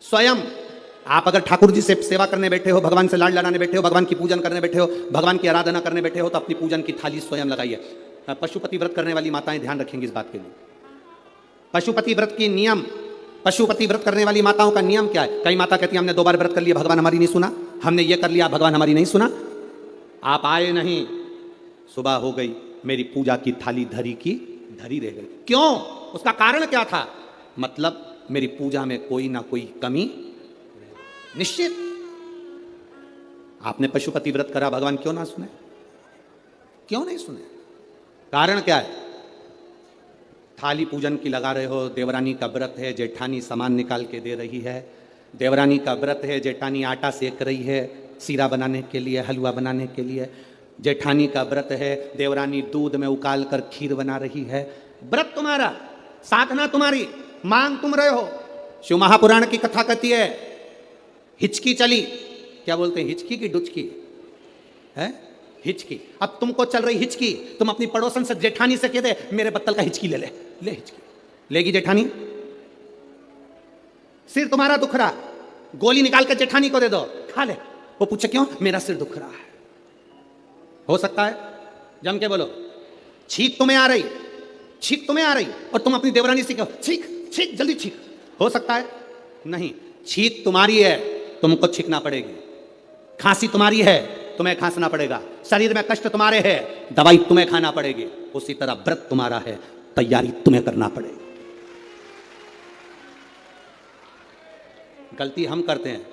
स्वयं, आप अगर ठाकुर जी से सेवा करने बैठे हो, भगवान से लाड लड़ाने बैठे हो, भगवान की पूजन करने बैठे हो, भगवान की आराधना करने बैठे हो, तो अपनी पूजन की थाली स्वयं लगाइए। पशुपति व्रत करने वाली माताएं ध्यान रखेंगी इस बात के लिए। पशुपति व्रत की नियम, पशुपति व्रत करने वाली माताओं का नियम क्या है? कई माता कहती है हमने 2 बार व्रत कर लिया, भगवान हमारी नहीं सुना, हमने ये कर लिया, भगवान हमारी नहीं सुना। आप आए नहीं, सुबह हो गई, मेरी पूजा की थाली धरी की धरी रह गई। क्यों? उसका कारण क्या था? मतलब मेरी पूजा में कोई ना कोई कमी निश्चित। आपने पशुपति व्रत करा, भगवान क्यों ना सुने? क्यों नहीं सुने? कारण क्या है? थाली पूजन की लगा रहे हो, देवरानी का व्रत है, जेठानी सामान निकाल के दे रही है, देवरानी का व्रत है, जेठानी आटा सेक रही है सीरा बनाने के लिए, हलवा बनाने के लिए, जेठानी का व्रत है, देवरानी दूध में उकाल कर खीर बना रही है। व्रत तुम्हारा, साधना तुम्हारी, मांग तुम रहे हो। शिव महापुराण की कथा कहती है हिचकी चली, क्या बोलते हैं, हिचकी की डुचकी है, हिचकी। अब तुमको चल रही हिचकी, तुम अपनी पड़ोसन से, जेठानी से कह दे मेरे बत्तल का हिचकी ले ले हिचकी लेगी जेठानी? सिर तुम्हारा दुख रहा, गोली निकाल कर जेठानी को दे दो, खा ले, वो पूछे क्यों? मेरा सिर दुख रहा है। हो सकता है? जम के बोलो। छींक तुम्हें आ रही, छींक तुम्हें आ रही, और तुम अपनी देवरानी से कहो छींक छींक जल्दी छींक। हो सकता है? नहीं। छींक तुम्हारी है, तुमको छींकना पड़ेगी। खांसी तुम्हारी है, तुम्हें खांसना पड़ेगा। शरीर में कष्ट तुम्हारे है, दवाई तुम्हें खाना पड़ेगी। उसी तरह व्रत तुम्हारा है, तैयारी तुम्हें करना पड़ेगी। गलती हम करते हैं।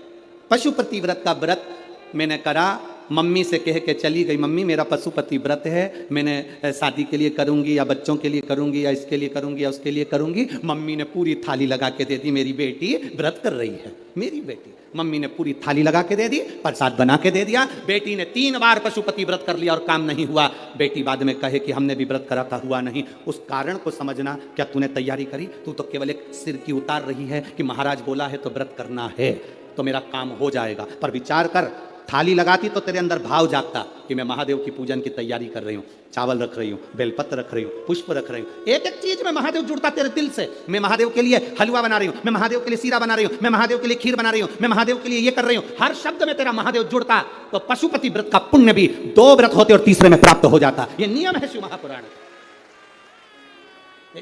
पशुपति व्रत का व्रत मैंने करा, मम्मी से कह के चली गई, मम्मी मेरा पशुपति व्रत है, मैंने शादी के लिए करूंगी या बच्चों के लिए करूंगी या इसके लिए करूंगी या उसके लिए करूंगी। मम्मी ने पूरी थाली लगा के दे दी, मेरी बेटी व्रत कर रही है, मेरी बेटी। मम्मी ने पूरी थाली लगा के दे दी, प्रसाद बना के दे दिया। बेटी ने 3 बार पशुपति व्रत कर लिया और काम नहीं हुआ। बेटी बाद में कहे कि हमने भी व्रत करा था, हुआ नहीं। उस कारण को समझना। क्या तूने तैयारी करी? तू तो केवल एक सिर की उतार रही है कि महाराज बोला है तो व्रत करना है तो मेरा काम हो जाएगा। पर विचार कर, थाली लगाती तो तेरे अंदर भाव जागता कि मैं महादेव की पूजन की तैयारी कर रही हूँ, चावल रख रही हूँ, बेलपत्र रख रही हूँ, पुष्प रख रही हूँ, एक एक चीज में महादेव जुड़ता तेरे दिल से। मैं महादेव के लिए हलवा बना रही हूँ, मैं महादेव के लिए सीरा बना रही हूँ, मैं महादेव के लिए खीर बना रही हूँ, मैं महादेव के लिए ये कर रही हूँ, हर शब्द में तेरा महादेव जुड़ता। तो पशुपति व्रत का पुण्य भी 2 व्रत होते और तीसरे में प्राप्त हो जाता। ये नियम है शिव महापुराण का।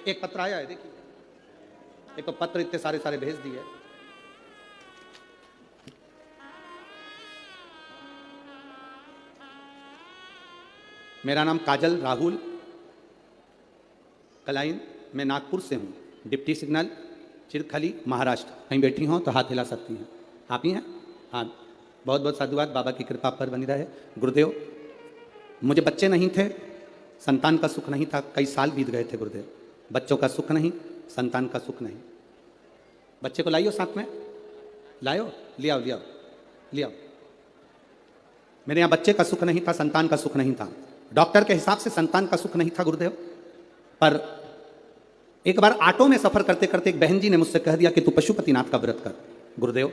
एक पत्र आया है, देखिए, एक तो पत्र इतने सारे सारे भेज दिए। मेरा नाम काजल राहुल कलाइन, मैं नागपुर से हूँ, डिप्टी सिग्नल चिरखली महाराष्ट्र। कहीं बैठी हो तो हाथ हिला सकती हैं। आप ही हैं? हाँ, बहुत बहुत साधुवाद, बाबा की कृपा पर बनी रहे। गुरुदेव, मुझे बच्चे नहीं थे, संतान का सुख नहीं था, कई साल बीत गए थे गुरुदेव। बच्चों का सुख नहीं, संतान का सुख नहीं। बच्चे को लाइयो साथ में, लाओ, ले आओ ले आओ ले आओ। मेरे यहाँ बच्चे का सुख नहीं था, संतान का सुख नहीं था। डॉक्टर के हिसाब से संतान का सुख नहीं था गुरुदेव। पर एक बार ऑटो में सफर करते करते एक बहन जी ने मुझसे कह दिया कि तू पशुपतिनाथ का व्रत कर। गुरुदेव,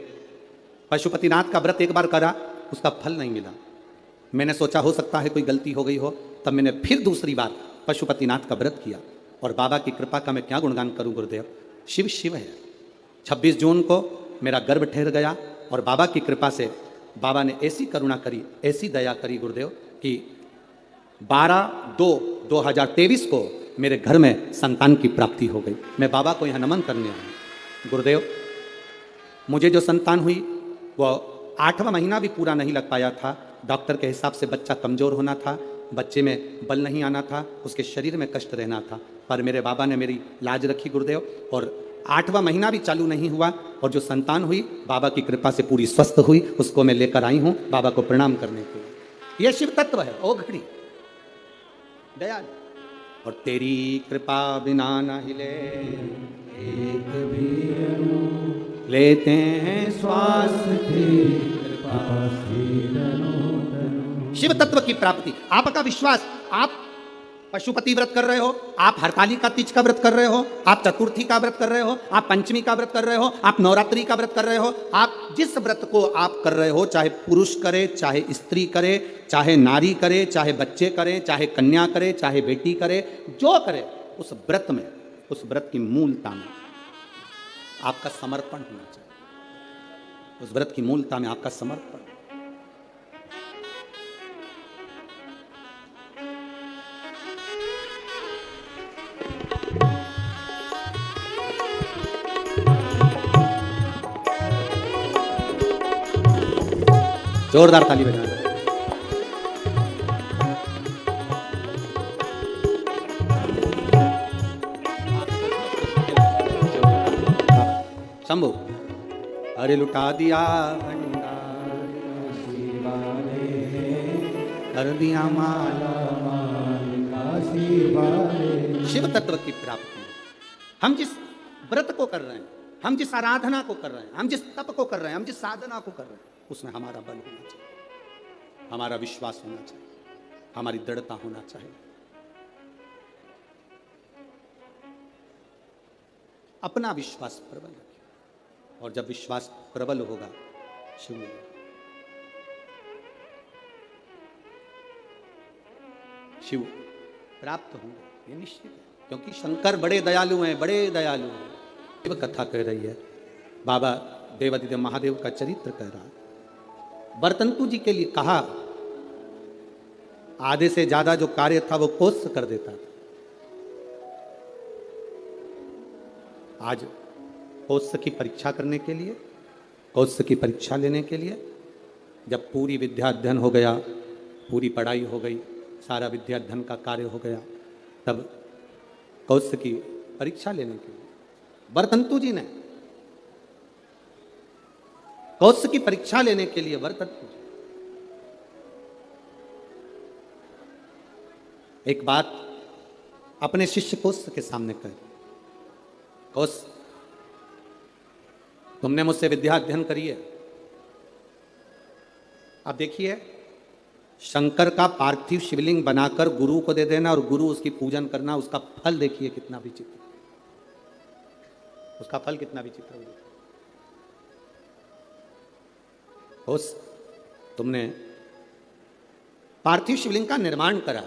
पशुपतिनाथ का व्रत एक बार करा, उसका फल नहीं मिला। मैंने सोचा हो सकता है कोई गलती हो गई हो, तब मैंने फिर दूसरी बार पशुपतिनाथ का व्रत किया। और बाबा की कृपा का मैं क्या गुणगान करूं गुरुदेव। शिव शिव है। 26 जून को मेरा गर्भ ठहर गया और बाबा की कृपा से बाबा ने ऐसी करुणा करी, ऐसी दया करी गुरुदेव कि 12/2/2023 को मेरे घर में संतान की प्राप्ति हो गई। मैं बाबा को यहाँ नमन करने आया। गुरुदेव, मुझे जो संतान हुई वो 8वां महीना भी पूरा नहीं लग पाया था। डॉक्टर के हिसाब से बच्चा कमज़ोर होना था, बच्चे में बल नहीं आना था, उसके शरीर में कष्ट रहना था। पर मेरे बाबा ने मेरी लाज रखी गुरुदेव, और 8वां महीना भी चालू नहीं हुआ और जो संतान हुई बाबा की कृपा से पूरी स्वस्थ हुई। उसको मैं लेकर आई हूँ बाबा को प्रणाम करने के लिए। यह शिव तत्व है। ओ घड़ी दयाल, और तेरी कृपा बिना न हिले एक भी अणु, लेते हैं श्वास तेरी कृपा से। शिव तत्व की प्राप्ति, आपका विश्वास। आप पशुपति व्रत कर रहे हो, आप हरतालिका तीज का व्रत कर रहे हो, आप चतुर्थी का व्रत कर रहे हो, आप पंचमी का व्रत कर रहे हो, आप नवरात्रि का व्रत कर रहे हो, आप जिस व्रत को आप कर रहे हो, चाहे पुरुष करे, चाहे स्त्री करे, चाहे नारी करे, चाहे बच्चे करें, चाहे कन्या करे, चाहे बेटी करे, जो करे, उस व्रत में, उस व्रत की मूलता में आपका समर्पण होना चाहिए। उस व्रत की मूलता में आपका समर्पण। जोरदार ताली बजाना। शंभू, अरे लुटा दिया कर दिया माला, शिव तत्व की प्राप्ति। हम जिस व्रत को कर रहे हैं, हम जिस आराधना को कर रहे हैं, हम जिस तप को कर रहे हैं, हम जिस साधना को कर रहे हैं, उसमें हमारा बल होना चाहिए, हमारा विश्वास होना चाहिए, हमारी दृढ़ता होना चाहिए। अपना विश्वास प्रबल रखिए, और जब विश्वास प्रबल होगा शिव मिलेगा। शिव प्राप्त होंगे, ये निश्चित है, क्योंकि शंकर बड़े दयालु हैं, बड़े दयालु हैं। शिव कथा कह रही है, बाबा देवादिदेव महादेव का चरित्र कह रहा है। बर्तंतु जी के लिए कहा, आधे से ज्यादा जो कार्य था वो कोस कर देता था। आज कोस की परीक्षा करने के लिए, कोस की परीक्षा लेने के लिए, जब पूरी विद्या अध्ययन हो गया, पूरी पढ़ाई हो गई, सारा विद्या अध्ययन का कार्य हो गया, तब कोस की परीक्षा लेने के लिए बर्तंतु जी ने, कौत्स की परीक्षा लेने के लिए बर्तंतु जी एक बात अपने शिष्य कौत्स के सामने कही, कौत्स, तुमने मुझसे विद्या अध्ययन करी है, अब देखिए शंकर का पार्थिव शिवलिंग बनाकर गुरु को दे देना और गुरु उसकी पूजन करना, उसका फल देखिए कितना विचित्र, उसका फल कितना विचित्र होगा। तुमने पार्थिव शिवलिंग का निर्माण करा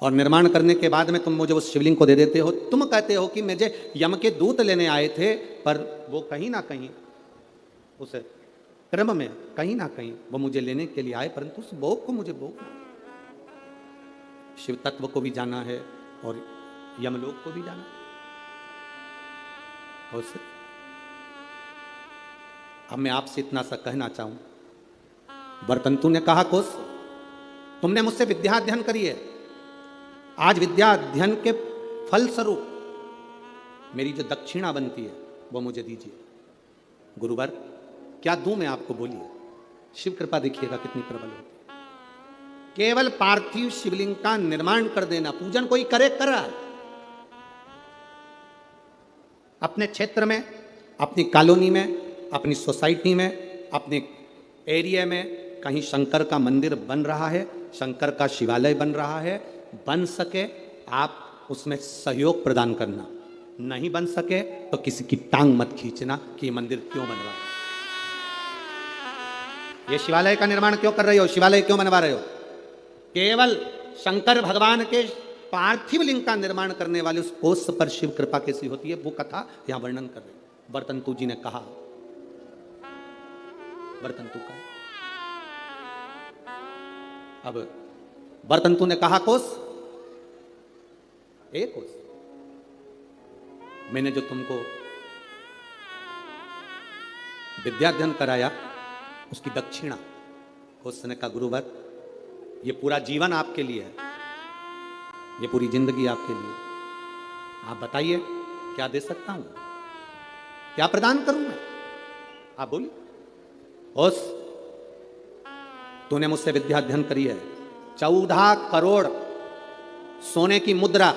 और निर्माण करने के बाद में तुम मुझे उस शिवलिंग को दे देते हो। तुम कहते हो कि मुझे यम के दूत लेने आए थे, पर वो कहीं ना कहीं उस क्रम में कहीं ना कहीं वो मुझे लेने के लिए आए, परंतु उस भोग को मुझे भोग शिव तत्व को भी जाना है और यमलोक को भी जाना है। और अब मैं आपसे इतना सा कहना चाहूं, वर्तंतु ने कहा कोस, तुमने मुझसे विद्या अध्ययन करी है, आज विद्या अध्ययन के फल स्वरूप मेरी जो दक्षिणा बनती है वो मुझे दीजिए। गुरुवर क्या दूं मैं आपको, बोलिए। शिव कृपा देखिएगा कितनी प्रबल होती है। केवल पार्थिव शिवलिंग का निर्माण कर देना, पूजन कोई करे कर रहा है अपने क्षेत्र में, अपनी कॉलोनी में, अपनी सोसाइटी में, अपने एरिया में कहीं शंकर का मंदिर बन रहा है, शंकर का शिवालय बन रहा है, बन सके आप उसमें सहयोग प्रदान करना, नहीं बन सके तो किसी की टांग मत खींचना कि ये मंदिर क्यों बन रहा है, ये शिवालय का निर्माण क्यों कर रहे हो, शिवालय क्यों बनवा रहे हो। केवल शंकर भगवान के पार्थिव लिंग का निर्माण करने वाले उस कोष पर शिव कृपा कैसी होती है वो कथा यहां वर्णन कर रहे। वर्तंतु जी ने कहा, वर्तंतु का अब वर्तंतु ने कहा कोस, एक कोस मैंने जो तुमको विद्याध्ययन कराया उसकी दक्षिणा। कोस ने कहा गुरुवर ये पूरा जीवन आपके लिए है, ये पूरी जिंदगी आपके लिए, आप बताइए क्या दे सकता हूं, क्या प्रदान करूं मैं, आप बोलिए। ओस तूने मुझसे विद्या अध्ययन करी है, 14 करोड़ सोने की मुद्रा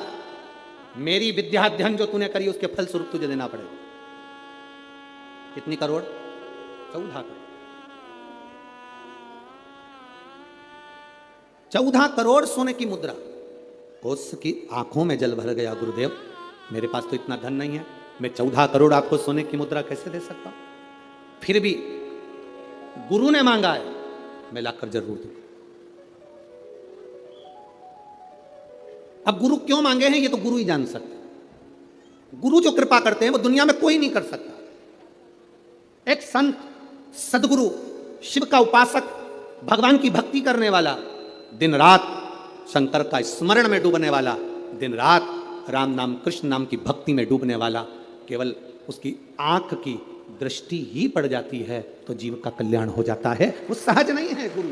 मेरी विद्या अध्ययन जो तूने करी उसके फल स्वरूप तुझे देना पड़ेगा। कितनी करोड़? 14 करोड़। 14 करोड़ सोने की मुद्रा। उसकी आंखों में जल भर गया, गुरुदेव मेरे पास तो इतना धन नहीं है, मैं 14 करोड़ आपको सोने की मुद्रा कैसे दे सकता हूं। फिर भी गुरु ने मांगा है, मैं लाकर जरूर दूं। अब गुरु क्यों मांगे हैं ये तो गुरु ही जान सकते। गुरु जो कृपा करते हैं वो दुनिया में कोई नहीं कर सकता। एक संत, सदगुरु, शिव का उपासक, भगवान की भक्ति करने वाला, दिन रात शंकर का स्मरण में डूबने वाला, दिन रात राम नाम कृष्ण नाम की भक्ति में डूबने वाला, केवल उसकी आंख की दृष्टि ही पड़ जाती है तो जीव का कल्याण हो जाता है। वो सहज नहीं है गुरु।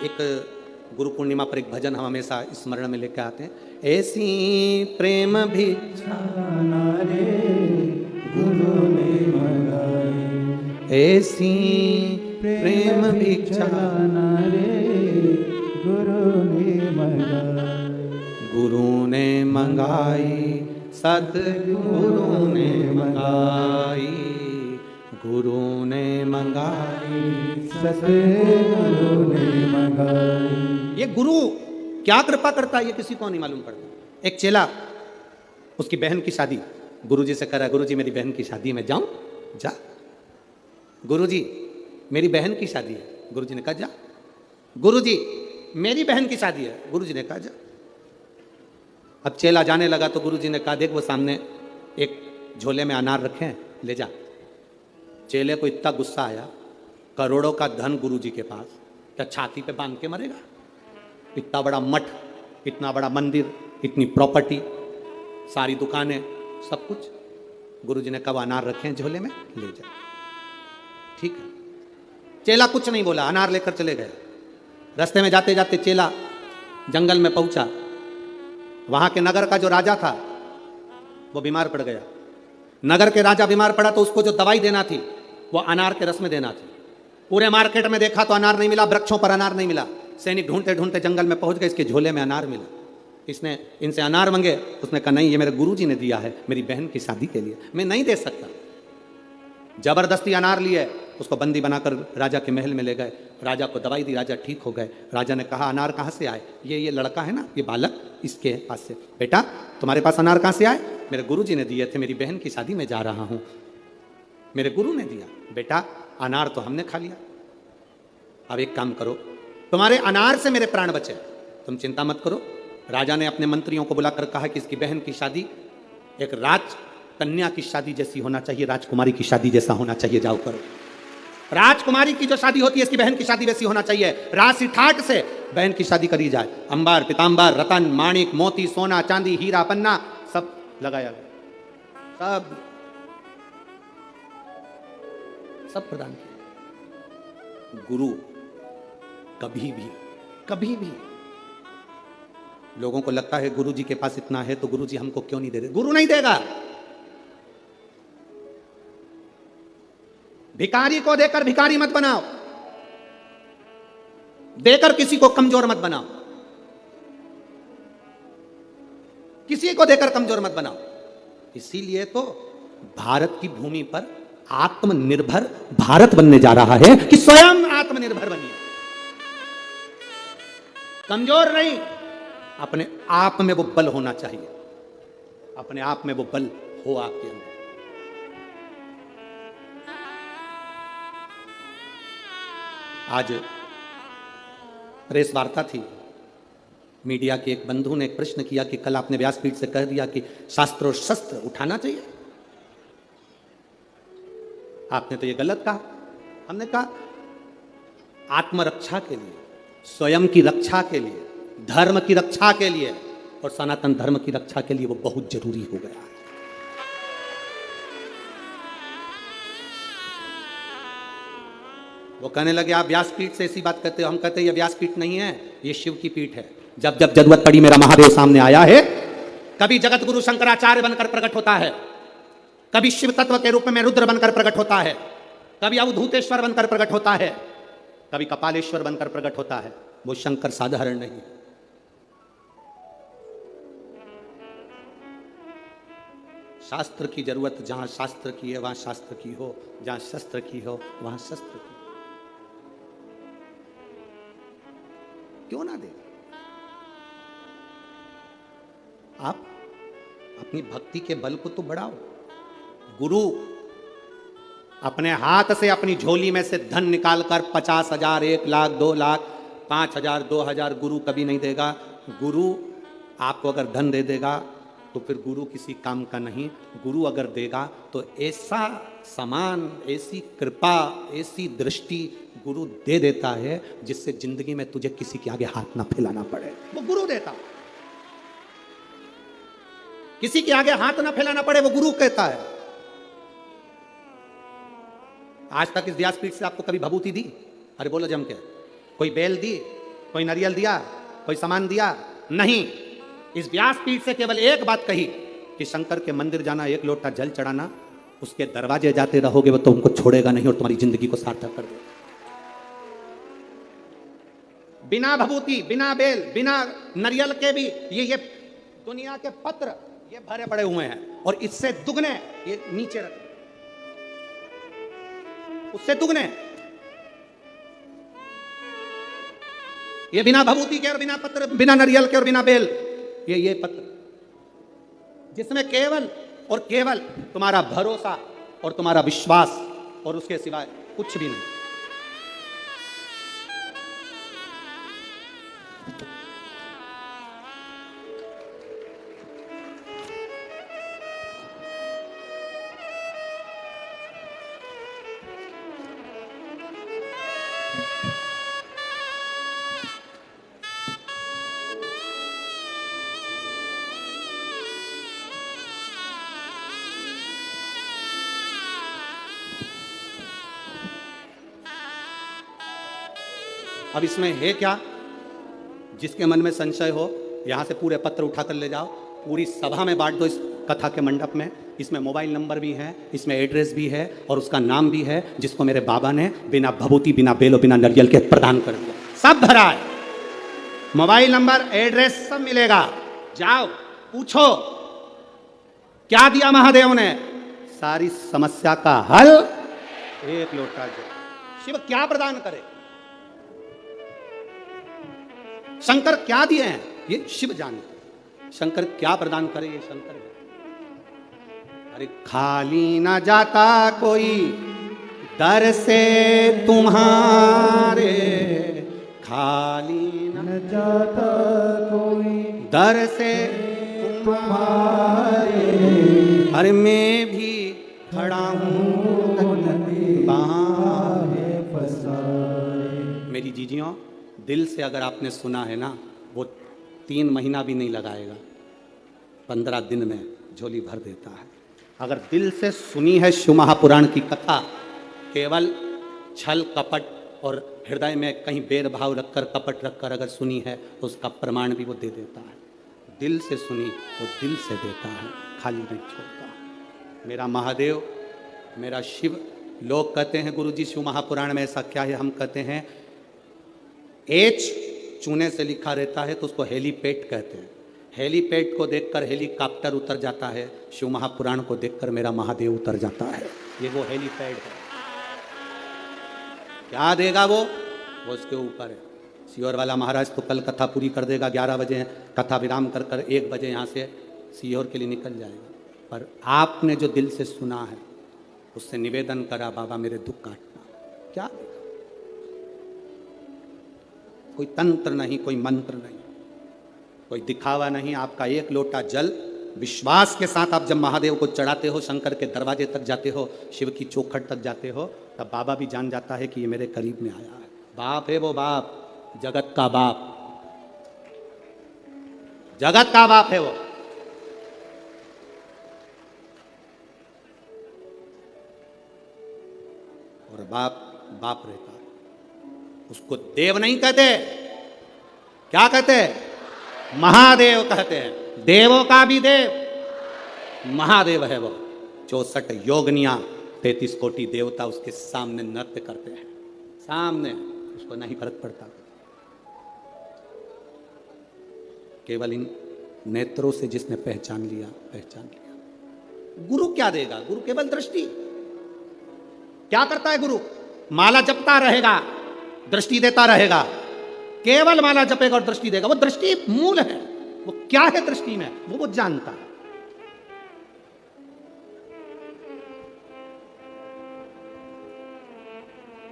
एक गुरु पूर्णिमा पर एक भजन हम हमेशा स्मरण में लेकर आते हैं, ऐसी प्रेम भिक्षा रे गुरु ने मंगाई, ऐसी प्रेम भिक्षा रे गुरु ने मंगाई, गुरु ने मंगाई सतगुरु ने मंगाई, गुरु ने मंगाई सतगुरु ने मंगाई। ये गुरु क्या कृपा करता है ये किसी को नहीं मालूम पड़ता। एक चेला, उसकी बहन की शादी, गुरुजी से कह रहा है गुरुजी मेरी बहन की शादी में जाऊं? जा। गुरुजी मेरी बहन की शादी है। गुरुजी ने कहा जा। गुरुजी मेरी बहन की शादी है। गुरुजी ने कहा जा। अब चेला जाने लगा तो गुरुजी ने कहा देख वो सामने एक झोले में अनार रखे हैं, ले जा। चेले को इतना गुस्सा आया, करोड़ों का धन गुरुजी के पास, क्या छाती पे बांध के मरेगा? इतना बड़ा मठ, इतना बड़ा मंदिर, इतनी प्रॉपर्टी, सारी दुकानें, सब कुछ। गुरुजी ने कहा अनार रखे हैं झोले में, ले जा। ठीक है। चेला कुछ नहीं बोला, अनार लेकर चले गए। रास्ते में जाते जाते चेला जंगल में पहुंचा। वहां के नगर का जो राजा था वो बीमार पड़ गया। नगर के राजा बीमार पड़ा तो उसको जो दवाई देना थी वो अनार के रस में देना थी। पूरे मार्केट में देखा तो अनार नहीं मिला, वृक्षों पर अनार नहीं मिला। सैनिक ढूंढते ढूंढते जंगल में पहुंच गए, इसके झोले में अनार मिला। इसने इनसे अनार मांगे, उसने कहा नहीं ये मेरे गुरुजी ने दिया है मेरी बहन की शादी के लिए, मैं नहीं दे सकता। जबरदस्ती अनार लिए, उसको बंदी बनाकर राजा के महल में ले गए। राजा को दवाई दी, राजा ठीक हो गए। राजा ने कहा अनार कहाँ से आए? ये लड़का है ना, ये बालक, इसके पास से। बेटा तुम्हारे पास अनार कहाँ से आए? मेरे गुरुजी ने दिए थे, मेरी बहन की शादी में जा रहा हूं, मेरे गुरु ने दिया। बेटा अनार तो हमने खा लिया, अब एक काम करो, तुम्हारे अनार से मेरे प्राण बचे, तुम चिंता मत करो। राजा ने अपने मंत्रियों को बुलाकर कहा कि इसकी बहन की शादी एक राजकन्या की शादी जैसी होना चाहिए, राजकुमारी की शादी जैसा होना चाहिए, जाओ करो। राजकुमारी की जो शादी होती है इसकी बहन की शादी वैसी होना चाहिए, राशि ठाट से बहन की शादी करी जाए। अंबार पीतांबर रतन माणिक मोती सोना चांदी हीरा पन्ना सब लगाया गया, सब प्रदान किया। गुरु कभी भी लोगों को लगता है गुरु जी के पास इतना है तो गुरु जी हमको क्यों नहीं दे रहे, गुरु नहीं देगा। भिखारी को देकर भिखारी मत बनाओ, देकर किसी को कमजोर मत बनाओ, किसी को देकर कमजोर मत बनाओ। इसीलिए तो भारत की भूमि पर आत्मनिर्भर भारत बनने जा रहा है कि स्वयं आत्मनिर्भर बनिए, कमजोर नहीं, अपने आप में वो बल होना चाहिए, अपने आप में वो बल हो आपके अंदर। आज प्रेस वार्ता थी, मीडिया के एक बंधु ने एक प्रश्न किया कि कल आपने व्यासपीठ से कह दिया कि शास्त्र और शस्त्र उठाना चाहिए, आपने तो ये गलत कहा। हमने कहा आत्मरक्षा के लिए, स्वयं की रक्षा के लिए, धर्म की रक्षा के लिए और सनातन धर्म की रक्षा के लिए वो बहुत जरूरी हो गया है। वो कहने लगे आप व्यासपीठ से ऐसी बात करते हो, हम कहते हैं ये व्यासपीठ नहीं है, ये शिव की पीठ है। जब जब जरूरत पड़ी मेरा महादेव सामने आया है, कभी जगत गुरु शंकराचार्य बनकर प्रकट होता है, कभी शिव तत्व के रूप में रुद्र बनकर प्रकट होता है, कभी अवधूतेश्वर बनकर प्रकट होता है, कभी कपालेश्वर बनकर प्रकट होता है। वो शंकर साधारण नहीं। शास्त्र की जरूरत जहां शास्त्र की है वहां शास्त्र की हो, जहां शस्त्र की हो वहां शस्त्र की, क्यों ना दे। आप अपनी भक्ति के बल को तो बढ़ाओ। गुरु अपने हाथ से अपनी झोली में से धन निकालकर 50,000 1 लाख 2 लाख 5,000 2,000 गुरु कभी नहीं देगा। गुरु आपको अगर धन दे देगा तो फिर गुरु किसी काम का नहीं। गुरु अगर देगा तो ऐसा समान, ऐसी कृपा, ऐसी दृष्टि गुरु दे देता है जिससे जिंदगी में तुझे किसी के आगे हाथ ना फैलाना पड़े। वो गुरु देता, किसी के आगे हाथ ना फैलाना पड़े, वो गुरु कहता है। आज तक इस व्यासपीठ से आपको कभी भभूति दी? अरे बोलो जम के, कोई बेल दी, कोई नारियल दिया, कोई सामान दिया? नहीं। इस व्यासपीठ से केवल एक बात कही कि शंकर के मंदिर जाना, एक लोटा जल चढ़ाना, उसके दरवाजे जाते रहोगे वो तुमको छोड़ेगा नहीं और तुम्हारी जिंदगी को सार्थक कर देगा। बिना भभूति, बिना बेल, बिना नारियल के भी ये दुनिया के पत्र ये भरे पड़े हुए हैं और इससे दुगने ये नीचे रख, उससे दुगने ये बिना भभूति के और बिना पत्र, बिना नारियल के और बिना बेल, ये पत्र जिसमें केवल और केवल तुम्हारा भरोसा और तुम्हारा विश्वास और उसके सिवाय कुछ भी नहीं। अब इसमें है क्या? जिसके मन में संशय हो यहाँ से पूरे पत्र उठाकर ले जाओ, पूरी सभा में बांट दो इस कथा के मंडप में। इसमें मोबाइल नंबर भी है, इसमें एड्रेस भी है और उसका नाम भी है जिसको मेरे बाबा ने बिना भभूति, बिना बेलो, बिना नारियल के प्रदान कर दिया। सब भरा है, मोबाइल नंबर, एड्रेस सब मिलेगा। जाओ पूछो क्या दिया महादेव ने, सारी समस्या का हल एक लोटा जल। शिव क्या प्रदान करे, शंकर क्या दिए हैं ये शिव जाने, शंकर क्या प्रदान करे ये शंकर है। अरे खाली ना जाता कोई दर से तुम्हारे, खाली न जाता कोई दर से तुम्हारे, अरे मैं भी खड़ा हूँ बाहें पसारे। मेरी जीजियों, दिल से अगर आपने सुना है ना, वो 3 महीना भी नहीं लगाएगा, 15 दिन में झोली भर देता है। अगर दिल से सुनी है शिव महापुराण की कथा, केवल छल कपट और हृदय में कहीं बेर भाव रखकर, कपट रखकर अगर सुनी है, तो उसका प्रमाण भी वो दे देता है। दिल से सुनी वो दिल से देता है, खाली नहीं छोड़ता। मेरा महादेव, मेरा शिव, लोग कहते हैं गुरुजी शिव महापुराण में ऐसा क्या है, हम कहते हैं एच चूने से लिखा रहता है तो उसको हेलीपैड कहते हैं। हेलीपैड को देखकर हेलीकॉप्टर उतर जाता है, शिव महापुराण को देखकर मेरा महादेव उतर जाता है। ये वो हेलीपैड है। क्या देगा वो उसके ऊपर है। सीहोर वाला महाराज तो कल कथा पूरी कर देगा, 11 बजे कथा विराम कर कर 1 बजे यहाँ से सीहोर के लिए निकल जाएगा। पर आपने जो दिल से सुना है, उससे निवेदन करा, बाबा मेरे दुख काटना, क्या देगा? कोई तंत्र नहीं, कोई मंत्र नहीं, कोई दिखावा नहीं। आपका 1 लोटा जल विश्वास के साथ आप जब महादेव को चढ़ाते हो, शंकर के दरवाजे तक जाते हो, शिव की चौखट तक जाते हो, तब बाबा भी जान जाता है कि ये मेरे करीब में आया है। बाप है वो, बाप, जगत का बाप, जगत का बाप है वो। और बाप बाप रहता है, उसको देव नहीं कहते, क्या कहते? महादेव कहते हैं। देवों का भी देव महादेव है वो। 64 योगनियां, 33 कोटि देवता उसके सामने नृत्य करते हैं, सामने, उसको नहीं फर्क पड़ता। केवल इन नेत्रों से जिसने पहचान लिया, पहचान लिया। गुरु क्या देगा? गुरु केवल दृष्टि। क्या करता है गुरु? माला जपता रहेगा, दृष्टि देता रहेगा। केवल माला जपेगा और दृष्टि देगा। वो दृष्टि मूल है, वो क्या है दृष्टि में, वो जानता है।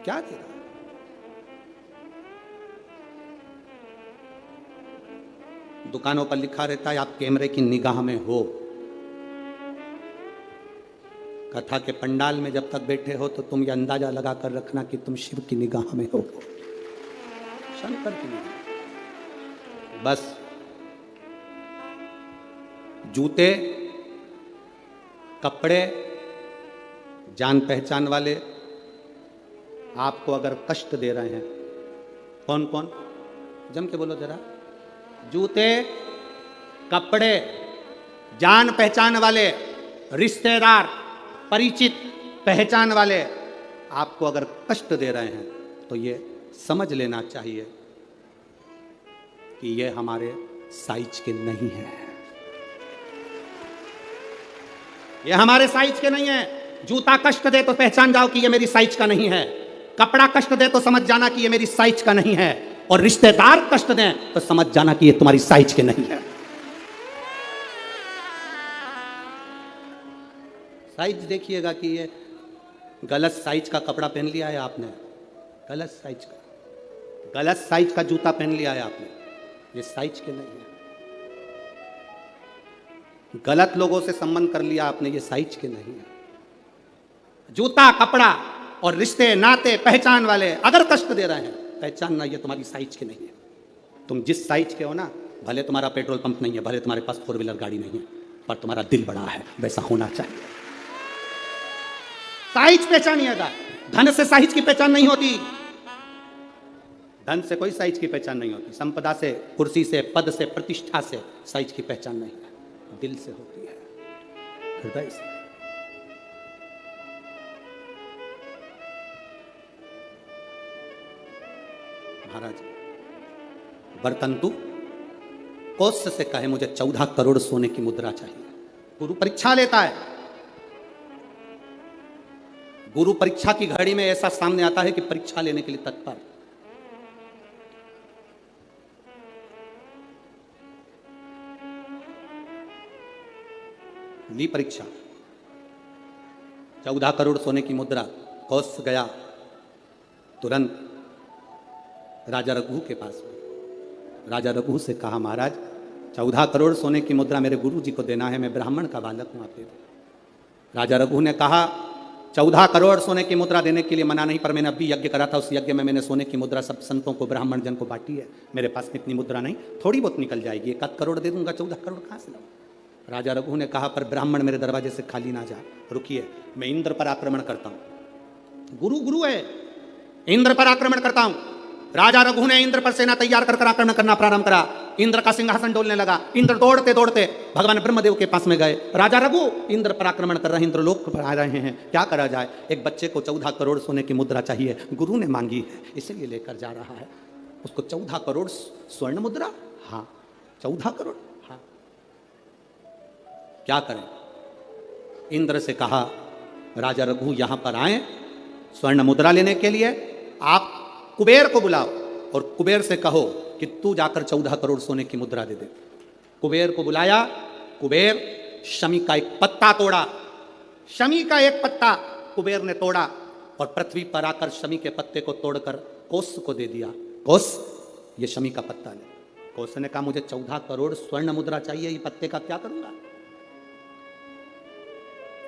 क्या दे रहा है? दुकानों पर लिखा रहता है आप कैमरे की निगाह में हो। कथा के पंडाल में जब तक बैठे हो तो तुम ये अंदाजा लगा कर रखना कि तुम शिव की निगाह में हो, शंकर की निगाह। बस जूते, कपड़े, जान पहचान वाले आपको अगर कष्ट दे रहे हैं, कौन कौन, जम के बोलो जरा। जूते, कपड़े, जान पहचान वाले, रिश्तेदार, परिचित, पहचान वाले आपको अगर कष्ट दे रहे हैं, तो ये समझ लेना चाहिए कि ये हमारे साइज के नहीं है। ये हमारे साइज के नहीं है। जूता कष्ट दे तो पहचान जाओ कि ये मेरी साइज का नहीं है। कपड़ा कष्ट दे तो समझ जाना कि ये मेरी साइज का नहीं है। और रिश्तेदार कष्ट दें तो समझ जाना कि ये तुम्हारी साइज के नहीं है। साइज देखिएगा कि ये गलत साइज का कपड़ा पहन लिया है आपने, गलत साइज का, गलत साइज का जूता पहन लिया है आपने, ये साइज के नहीं है। गलत लोगों से संबंध कर लिया आपने, ये साइज के नहीं है। जूता, कपड़ा और रिश्ते, नाते, पहचान वाले अगर कष्ट दे रहे हैं, पहचानना ये तुम्हारी साइज के नहीं है। तुम जिस साइज के हो ना, भले तुम्हारा पेट्रोल पंप नहीं है, भले तुम्हारे पास 4 व्हीलर गाड़ी नहीं है, पर तुम्हारा दिल बड़ा है, वैसा होना चाहिए। साइज पहचानिएगा। धन से साइज की पहचान नहीं होती। धन से कोई साइज की पहचान नहीं होती। संपदा से, कुर्सी से, पद से, प्रतिष्ठा से साइज की पहचान नहीं है। दिल से होती है, हृदय से। महाराज बर्तन तू कोष से कहे मुझे 14 करोड़ सोने की मुद्रा चाहिए। गुरु परीक्षा लेता है। गुरु परीक्षा की घड़ी में ऐसा सामने आता है कि परीक्षा लेने के लिए तत्पर। ली परीक्षा, 14 करोड़ सोने की मुद्रा। कौश गया तुरंत राजा रघु के पास में। राजा रघु से कहा, महाराज 14 करोड़ सोने की मुद्रा मेरे गुरु जी को देना है, मैं ब्राह्मण का बालक हूं, आप दे दो। राजा रघु ने कहा, 14 करोड़ सोने की मुद्रा देने के लिए मना नहीं, पर मैंने अभी यज्ञ करा था, उस यज्ञ में मैंने सोने की मुद्रा सब संतों को, ब्राह्मण जन को बांटी है। मेरे पास में इतनी मुद्रा नहीं, थोड़ी बहुत निकल जाएगी, 1 करोड़ दे दूंगा, 14 करोड़ कहाँ से लाऊं? राजा रघु ने कहा, पर ब्राह्मण मेरे दरवाजे से खाली ना जाए, रुकिए, मैं इंद्र पर आक्रमण करता हूं। गुरु गुरु है, इंद्र पर आक्रमण करता हूं। राजा रघु ने इंद्र पर सेना तैयार कर आक्रमण करना प्रारंभ करा। इंद्र का सिंहासन डोलने लगा। इंद्र दौड़ते दौड़ते भगवान ब्रह्मदेव के पास में गए। राजा रघु इंद्र पर आक्रमण कर रहे हैं, इंद्र लोक पर आ रहे हैं, क्या करा जाए? एक बच्चे को 14 करोड़ सोने की मुद्रा चाहिए, गुरु ने मांगी है, इसलिए लेकर जा रहा है। उसको 14 करोड़ स्वर्ण मुद्रा, हाँ 14 करोड़, हाँ क्या करें? इंद्र से कहा, राजा रघु यहां पर आए स्वर्ण मुद्रा लेने के लिए, आप कुबेर को बुलाओ और कुबेर से कहो कि तू जाकर 14 करोड़ सोने की मुद्रा दे दे। कुबेर को बुलाया। कुबेर शमी का एक पत्ता तोड़ा, शमी का एक पत्ता कुबेर ने तोड़ा और पृथ्वी पर आकर शमी के पत्ते को तोड़कर कोस को दे दिया। कोस, ये शमी का पत्ता ले। कोस ने कहा, मुझे 14 करोड़ स्वर्ण मुद्रा चाहिए, ये पत्ते का क्या करूंगा?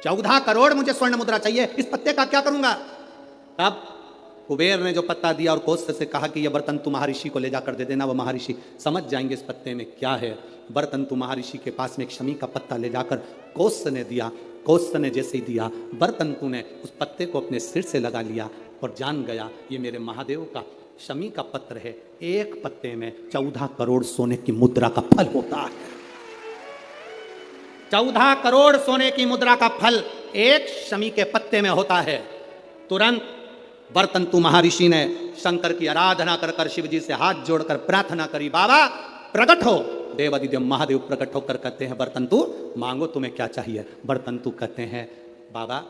14 करोड़ मुझे स्वर्ण मुद्रा चाहिए, इस पत्ते का क्या करूंगा? तब कुबेर ने जो पत्ता दिया और कोष्ठ से कहा कि यह बर्तन तू महर्षि को ले जाकर दे देना, वो महर्षि समझ जाएंगे इस पत्ते में क्या है। बर्तन तू महर्षि के पास में एक शमी का पत्ता ले जाकर कोष्ठ ने दिया। कोष्ठ ने जैसे ही दिया, बर्तन तू ने उस पत्ते को अपने सिर से लगा लिया और जान गया ये मेरे महादेव का शमी का पत्र है। एक पत्ते में 14 करोड़ सोने की मुद्रा का फल होता है। 14 करोड़ सोने की मुद्रा का फल एक शमी के पत्ते में होता है। तुरंत बर्तंतु महर्षि ने शंकर की आराधना कर कर शिव जी से हाथ जोड़कर प्रार्थना करी, बाबा प्रकट हो। देवादिदेव महादेव प्रकट होकर कहते हैं, बर्तंतु मांगो तुम्हें क्या चाहिए? बर्तंतु कहते हैं, बाबा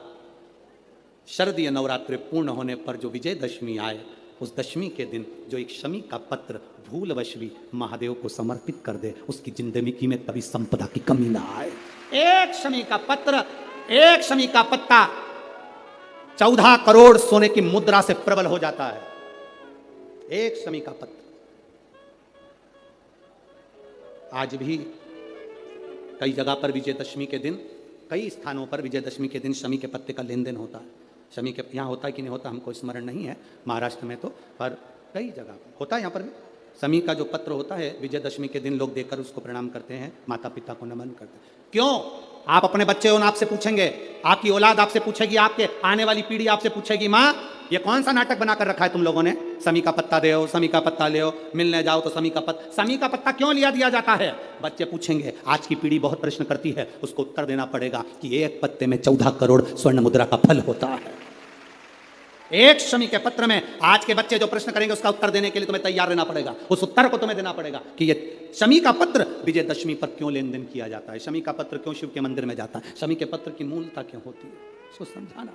शरदीय नवरात्रि पूर्ण होने पर जो विजयदशमी आए, उस दशमी के दिन जो एक शमी का पत्र भूलवश भी महादेव को समर्पित कर दे, उसकी जिंदगी में कभी संपदा की कमी ना आए। एक शमी का पत्र, एक शमी का पत्ता 14 करोड़ सोने की मुद्रा से प्रबल हो जाता है। एक शमी का पत्र। आज भी कई जगह पर विजयदशमी के दिन, कई स्थानों पर विजयदशमी के दिन शमी के पत्ते का लेन देन होता है। शमी के यहाँ होता है कि नहीं होता हमको स्मरण नहीं है, महाराष्ट्र में तो, पर कई जगह होता है। यहाँ पर भी शमी का जो पत्र होता है, विजयदशमी के दिन लोग देखकर उसको प्रणाम करते हैं, माता पिता को नमन करते हैं। क्यों? आप अपने बच्चे हो ना, आपसे पूछेंगे, आपकी औलाद आपसे पूछेगी, आपके आने वाली पीढ़ी आपसे पूछेगी, माँ ये कौन सा नाटक बनाकर रखा है तुम लोगों ने? शमी का पत्ता दे, शमी का पत्ता ले, मिलने जाओ तो शमी का पत्ता, शमी का पत्ता क्यों लिया दिया जाता है? बच्चे पूछेंगे। आज की पीढ़ी बहुत प्रश्न करती है, उसको उत्तर देना पड़ेगा कि एक पत्ते में 14 करोड़ स्वर्ण मुद्रा का फल होता है। एक शमी के पत्र में आज के बच्चे जो प्रश्न करेंगे उसका उत्तर देने के लिए तुम्हें तैयार रहना पड़ेगा। उस उत्तर को तुम्हें देना पड़ेगा कि ये शमी का पत्र विजयदशमी पर क्यों लेन देन किया जाता है, शमी का पत्र क्यों शिव के मंदिर में जाता है, शमी के पत्र की मूलता क्यों होती है, इसको समझाना।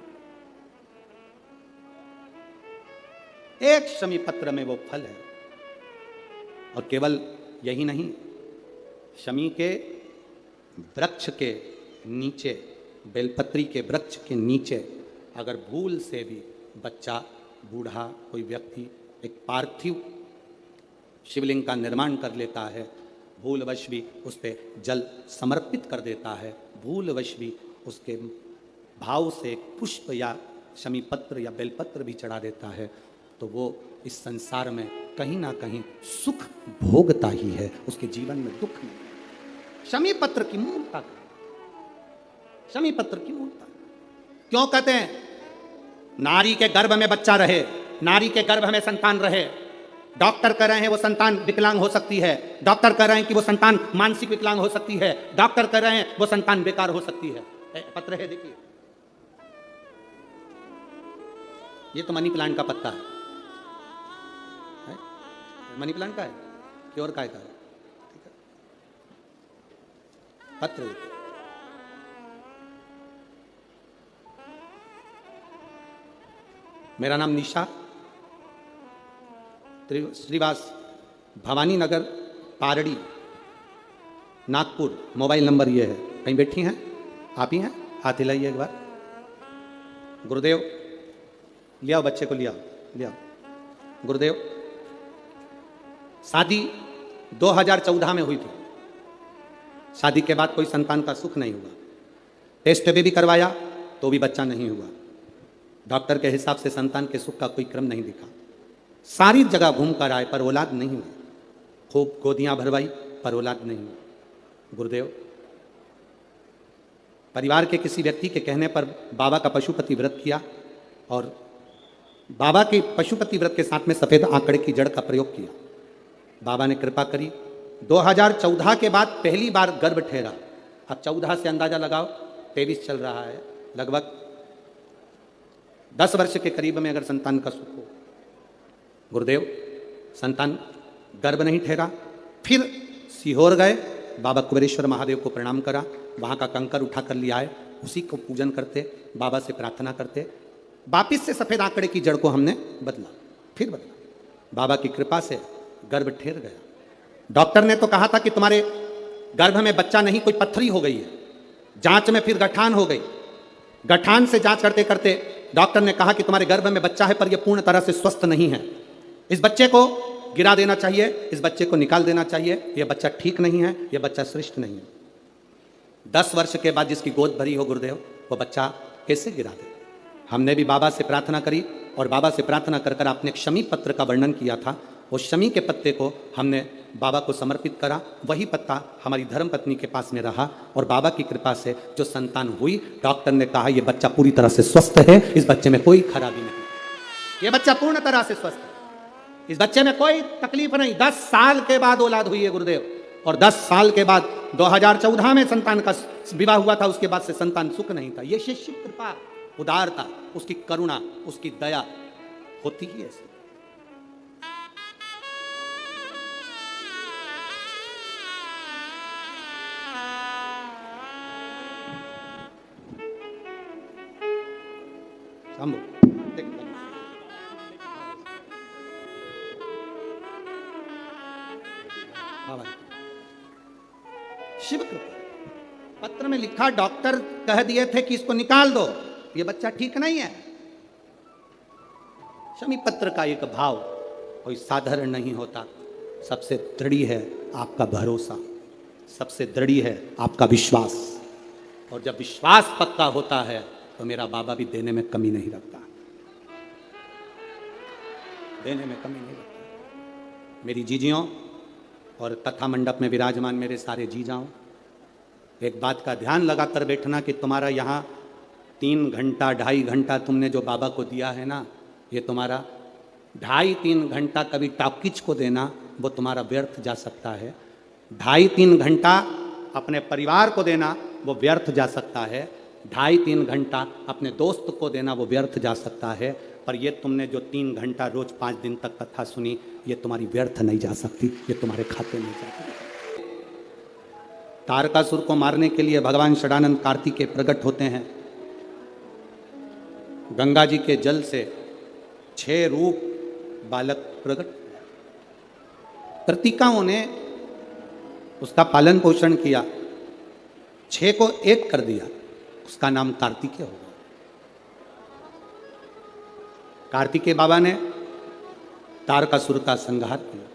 एक शमी पत्र में वो फल है। और केवल यही नहीं, शमी के वृक्ष के नीचे, बेलपत्री के वृक्ष के नीचे अगर भूल से भी बच्चा, बूढ़ा, कोई व्यक्ति एक पार्थिव शिवलिंग का निर्माण कर लेता है, भूलवश भी उस पर जल समर्पित कर देता है, भूलवश भी उसके भाव से एक पुष्प या शमी पत्र या बेलपत्र भी चढ़ा देता है, तो वो इस संसार में कहीं ना कहीं सुख भोगता ही है, उसके जीवन में दुख नहीं। शमी पत्र की मूलता, शमी पत्र की मूलता क्यों कहते हैं? नारी के गर्भ में बच्चा रहे, नारी के गर्भ में संतान रहे। डॉक्टर कह रहे हैं वो संतान विकलांग हो सकती है, डॉक्टर कह रहे हैं कि वो संतान मानसिक विकलांग हो सकती है, डॉक्टर कह रहे हैं वो संतान बेकार हो सकती है। पत्र है, देखिए, ये तो मनी प्लांट का पत्ता है, मनी प्लांट का है कि और काय का है? पत्र मेरा नाम निशा श्रीवास, भवानी नगर, पारड़ी, नागपुर। मोबाइल नंबर ये है। कहीं बैठी हैं? आप ही हैं? हाथ हिलाइए एक बार। गुरुदेव, ले आओ बच्चे को, ले आओ, ले आओ। गुरुदेव, शादी 2014 में हुई थी। शादी के बाद कोई संतान का सुख नहीं हुआ। टेस्ट भी करवाया तो भी बच्चा नहीं हुआ। डॉक्टर के हिसाब से संतान के सुख का कोई क्रम नहीं दिखा। सारी जगह घूम कर आए पर औलाद नहीं हुई। खूब गोदियां भरवाई पर औलाद नहीं हुई। गुरुदेव, परिवार के किसी व्यक्ति के कहने पर बाबा का पशुपति व्रत किया और बाबा के पशुपति व्रत के साथ में सफ़ेद आंकड़े की जड़ का प्रयोग किया। बाबा ने कृपा करी। 2014 के बाद पहली बार गर्भ ठहरा। अब 14 से अंदाजा लगाओ, 23 चल रहा है, लगभग 10 वर्ष के करीब में अगर संतान का सुख हो। गुरुदेव, संतान गर्भ नहीं ठहरा। फिर सीहोर गए, बाबा कुबेरेश्वर महादेव को प्रणाम करा, वहाँ का कंकर उठा कर ले आए, उसी को पूजन करते, बाबा से प्रार्थना करते। वापिस से सफ़ेद आंकड़े की जड़ को हमने बदला, फिर बदला। बाबा की कृपा से गर्भ ठहर गया। डॉक्टर ने तो कहा था कि तुम्हारे गर्भ में बच्चा नहीं, कोई पत्थरी हो गई है। जांच में फिर गठान हो गई। गठान से जांच करते करते डॉक्टर ने कहा कि तुम्हारे गर्भ में बच्चा है पर यह पूर्ण तरह से स्वस्थ नहीं है। इस बच्चे को गिरा देना चाहिए, इस बच्चे को निकाल देना चाहिए, यह बच्चा ठीक नहीं है, यह बच्चा श्रेष्ठ नहीं है। 10 वर्ष के बाद जिसकी गोद भरी हो गुरुदेव, वो बच्चा कैसे गिरा दे। हमने भी बाबा से प्रार्थना करी और बाबा से प्रार्थना कर कर आपने क्षमी पत्र का वर्णन किया था। उस क्षमी के पत्ते को हमने बाबा को समर्पित करा। वही पत्ता हमारी धर्मपत्नी के पास में रहा और बाबा की कृपा से जो संतान हुई, डॉक्टर ने कहा यह बच्चा पूरी तरह से स्वस्थ है, इस बच्चे में कोई खराबी नहीं, यह बच्चा पूर्ण तरह से स्वस्थ है, इस बच्चे में कोई तकलीफ नहीं। 10 साल के बाद औलाद हुई है गुरुदेव, और 10 साल के बाद 2014 में संतान का विवाह हुआ था। उसके बाद से संतान सुख नहीं था। ये शिष्य कृपा, उदारता, उसकी करुणा, उसकी दया होती ही ऐसी। शिव कृपा। पत्र में लिखा, डॉक्टर कह दिए थे कि इसको निकाल दो, ये बच्चा ठीक नहीं है। क्षमी पत्र का एक भाव कोई साधारण नहीं होता। सबसे दृढ़ है आपका भरोसा, सबसे दृढ़ है आपका विश्वास, और जब विश्वास पक्का होता है तो मेरा बाबा भी देने में कमी नहीं रखता, देने में कमी नहीं रखता। मेरी जीजियों और कथा मंडप में विराजमान मेरे सारे जीजाओं, एक बात का ध्यान लगाकर बैठना कि तुम्हारा यहाँ 3 घंटा 2.5 घंटा तुमने जो बाबा को दिया है ना, ये तुम्हारा 2.5-3 घंटा कभी टॉकीज को देना वो तुम्हारा व्यर्थ जा सकता है। 2.5-3 घंटा अपने परिवार को देना वो व्यर्थ जा सकता है। 2.5-3 घंटा अपने दोस्त को देना वो व्यर्थ जा सकता है। पर ये तुमने जो 3 घंटा रोज 5 दिन तक कथा सुनी, ये तुम्हारी व्यर्थ नहीं जा सकती, ये तुम्हारे खाते में जाती। तारकासुर को मारने के लिए भगवान षडानंद कार्तिकेय प्रकट होते हैं। गंगा जी के जल से 6 रूप बालक प्रकट, प्रतीकाओं ने उसका पालन पोषण किया, 6 को 1 कर दिया, उसका नाम कार्तिकेय होगा। कार्तिकेय बाबा ने तारकासुर का संहार किया,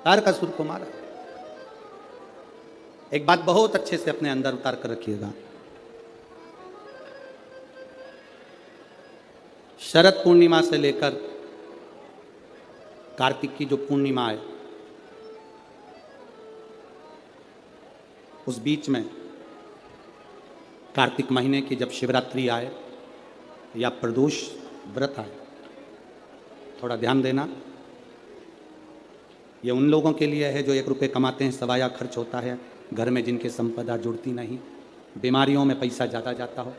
तारकासुर को मारा। एक बात बहुत अच्छे से अपने अंदर उतार कर रखिएगा, शरद पूर्णिमा से लेकर कार्तिक की जो पूर्णिमा है, उस बीच में कार्तिक महीने की जब शिवरात्रि आए या प्रदोष व्रत आए, थोड़ा ध्यान देना। ये उन लोगों के लिए है जो 1 रुपये कमाते हैं, सवाया खर्च होता है, घर में जिनके संपदा जुड़ती नहीं, बीमारियों में पैसा ज़्यादा जाता हो,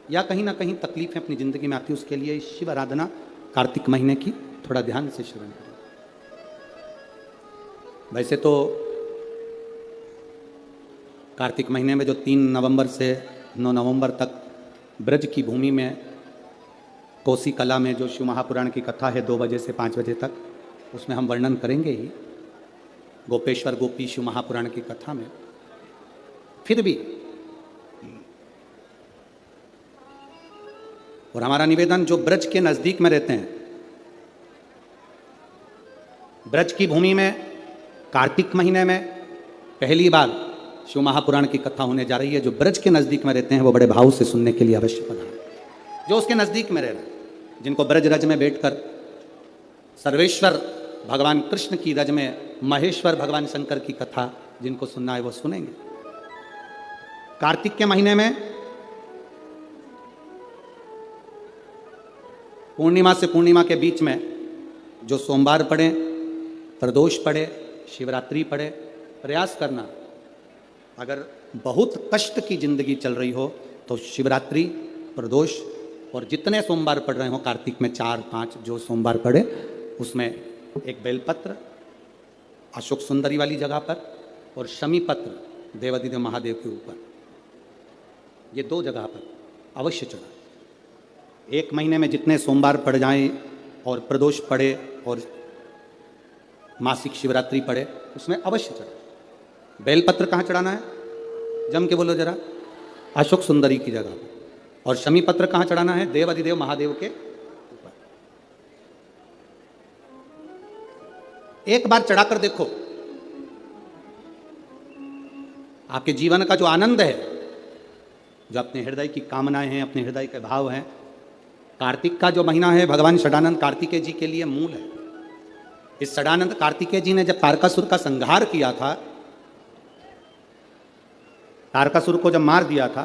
या कहीं ना कहीं तकलीफें अपनी ज़िंदगी में आती है, उसके लिए शिव आराधना कार्तिक महीने की थोड़ा ध्यान से श्रवण करें। वैसे तो कार्तिक महीने में जो 3 नवंबर से 9 नवंबर तक ब्रज की भूमि में कोसी कला में जो शिव महापुराण की कथा है 2 बजे से 5 बजे तक, उसमें हम वर्णन करेंगे ही, गोपेश्वर गोपी शिव महापुराण की कथा में। फिर भी और हमारा निवेदन, जो ब्रज के नजदीक में रहते हैं, ब्रज की भूमि में कार्तिक महीने में पहली बार शिव महापुराण की कथा होने जा रही है। जो ब्रज के नजदीक में रहते हैं वो बड़े भाव से सुनने के लिए अवश्य पधारें। जो उसके नजदीक में रह रहे हैं, जिनको ब्रज रज में बैठकर सर्वेश्वर भगवान कृष्ण की रज में महेश्वर भगवान शंकर की कथा जिनको सुनना है वो सुनेंगे। कार्तिक के महीने में पूर्णिमा से पूर्णिमा के बीच में जो सोमवार पड़े, प्रदोष पड़े, शिवरात्रि पड़े, प्रयास करना, अगर बहुत कष्ट की जिंदगी चल रही हो तो शिवरात्रि, प्रदोष और जितने सोमवार पड़ रहे हो कार्तिक में 4-5 जो सोमवार पड़े, उसमें एक बेलपत्र अशोक सुंदरी वाली जगह पर और शमी पत्र देवादिदेव महादेव के ऊपर, ये 2 जगह पर अवश्य चढ़ा। एक महीने में जितने सोमवार पड़ जाएं और प्रदोष पड़े और मासिक शिवरात्रि पड़े, उसमें अवश्य चढ़ा। बेलपत्र कहाँ चढ़ाना है? जम के बोलो जरा। अशोक सुंदरी की जगह पर। और शमी पत्र कहाँ चढ़ाना है? देवादिदेव महादेव के ऊपर। एक बार चढ़ाकर देखो, आपके जीवन का जो आनंद है, जो अपने हृदय की कामनाएं हैं, अपने हृदय के भाव हैं, कार्तिक का जो महीना है भगवान षडानंद कार्तिकेय जी के लिए मूल है। इस षडानंद कार्तिकेय जी ने जब तारकासुर का संहार किया था, तारकासुर को जब मार दिया था,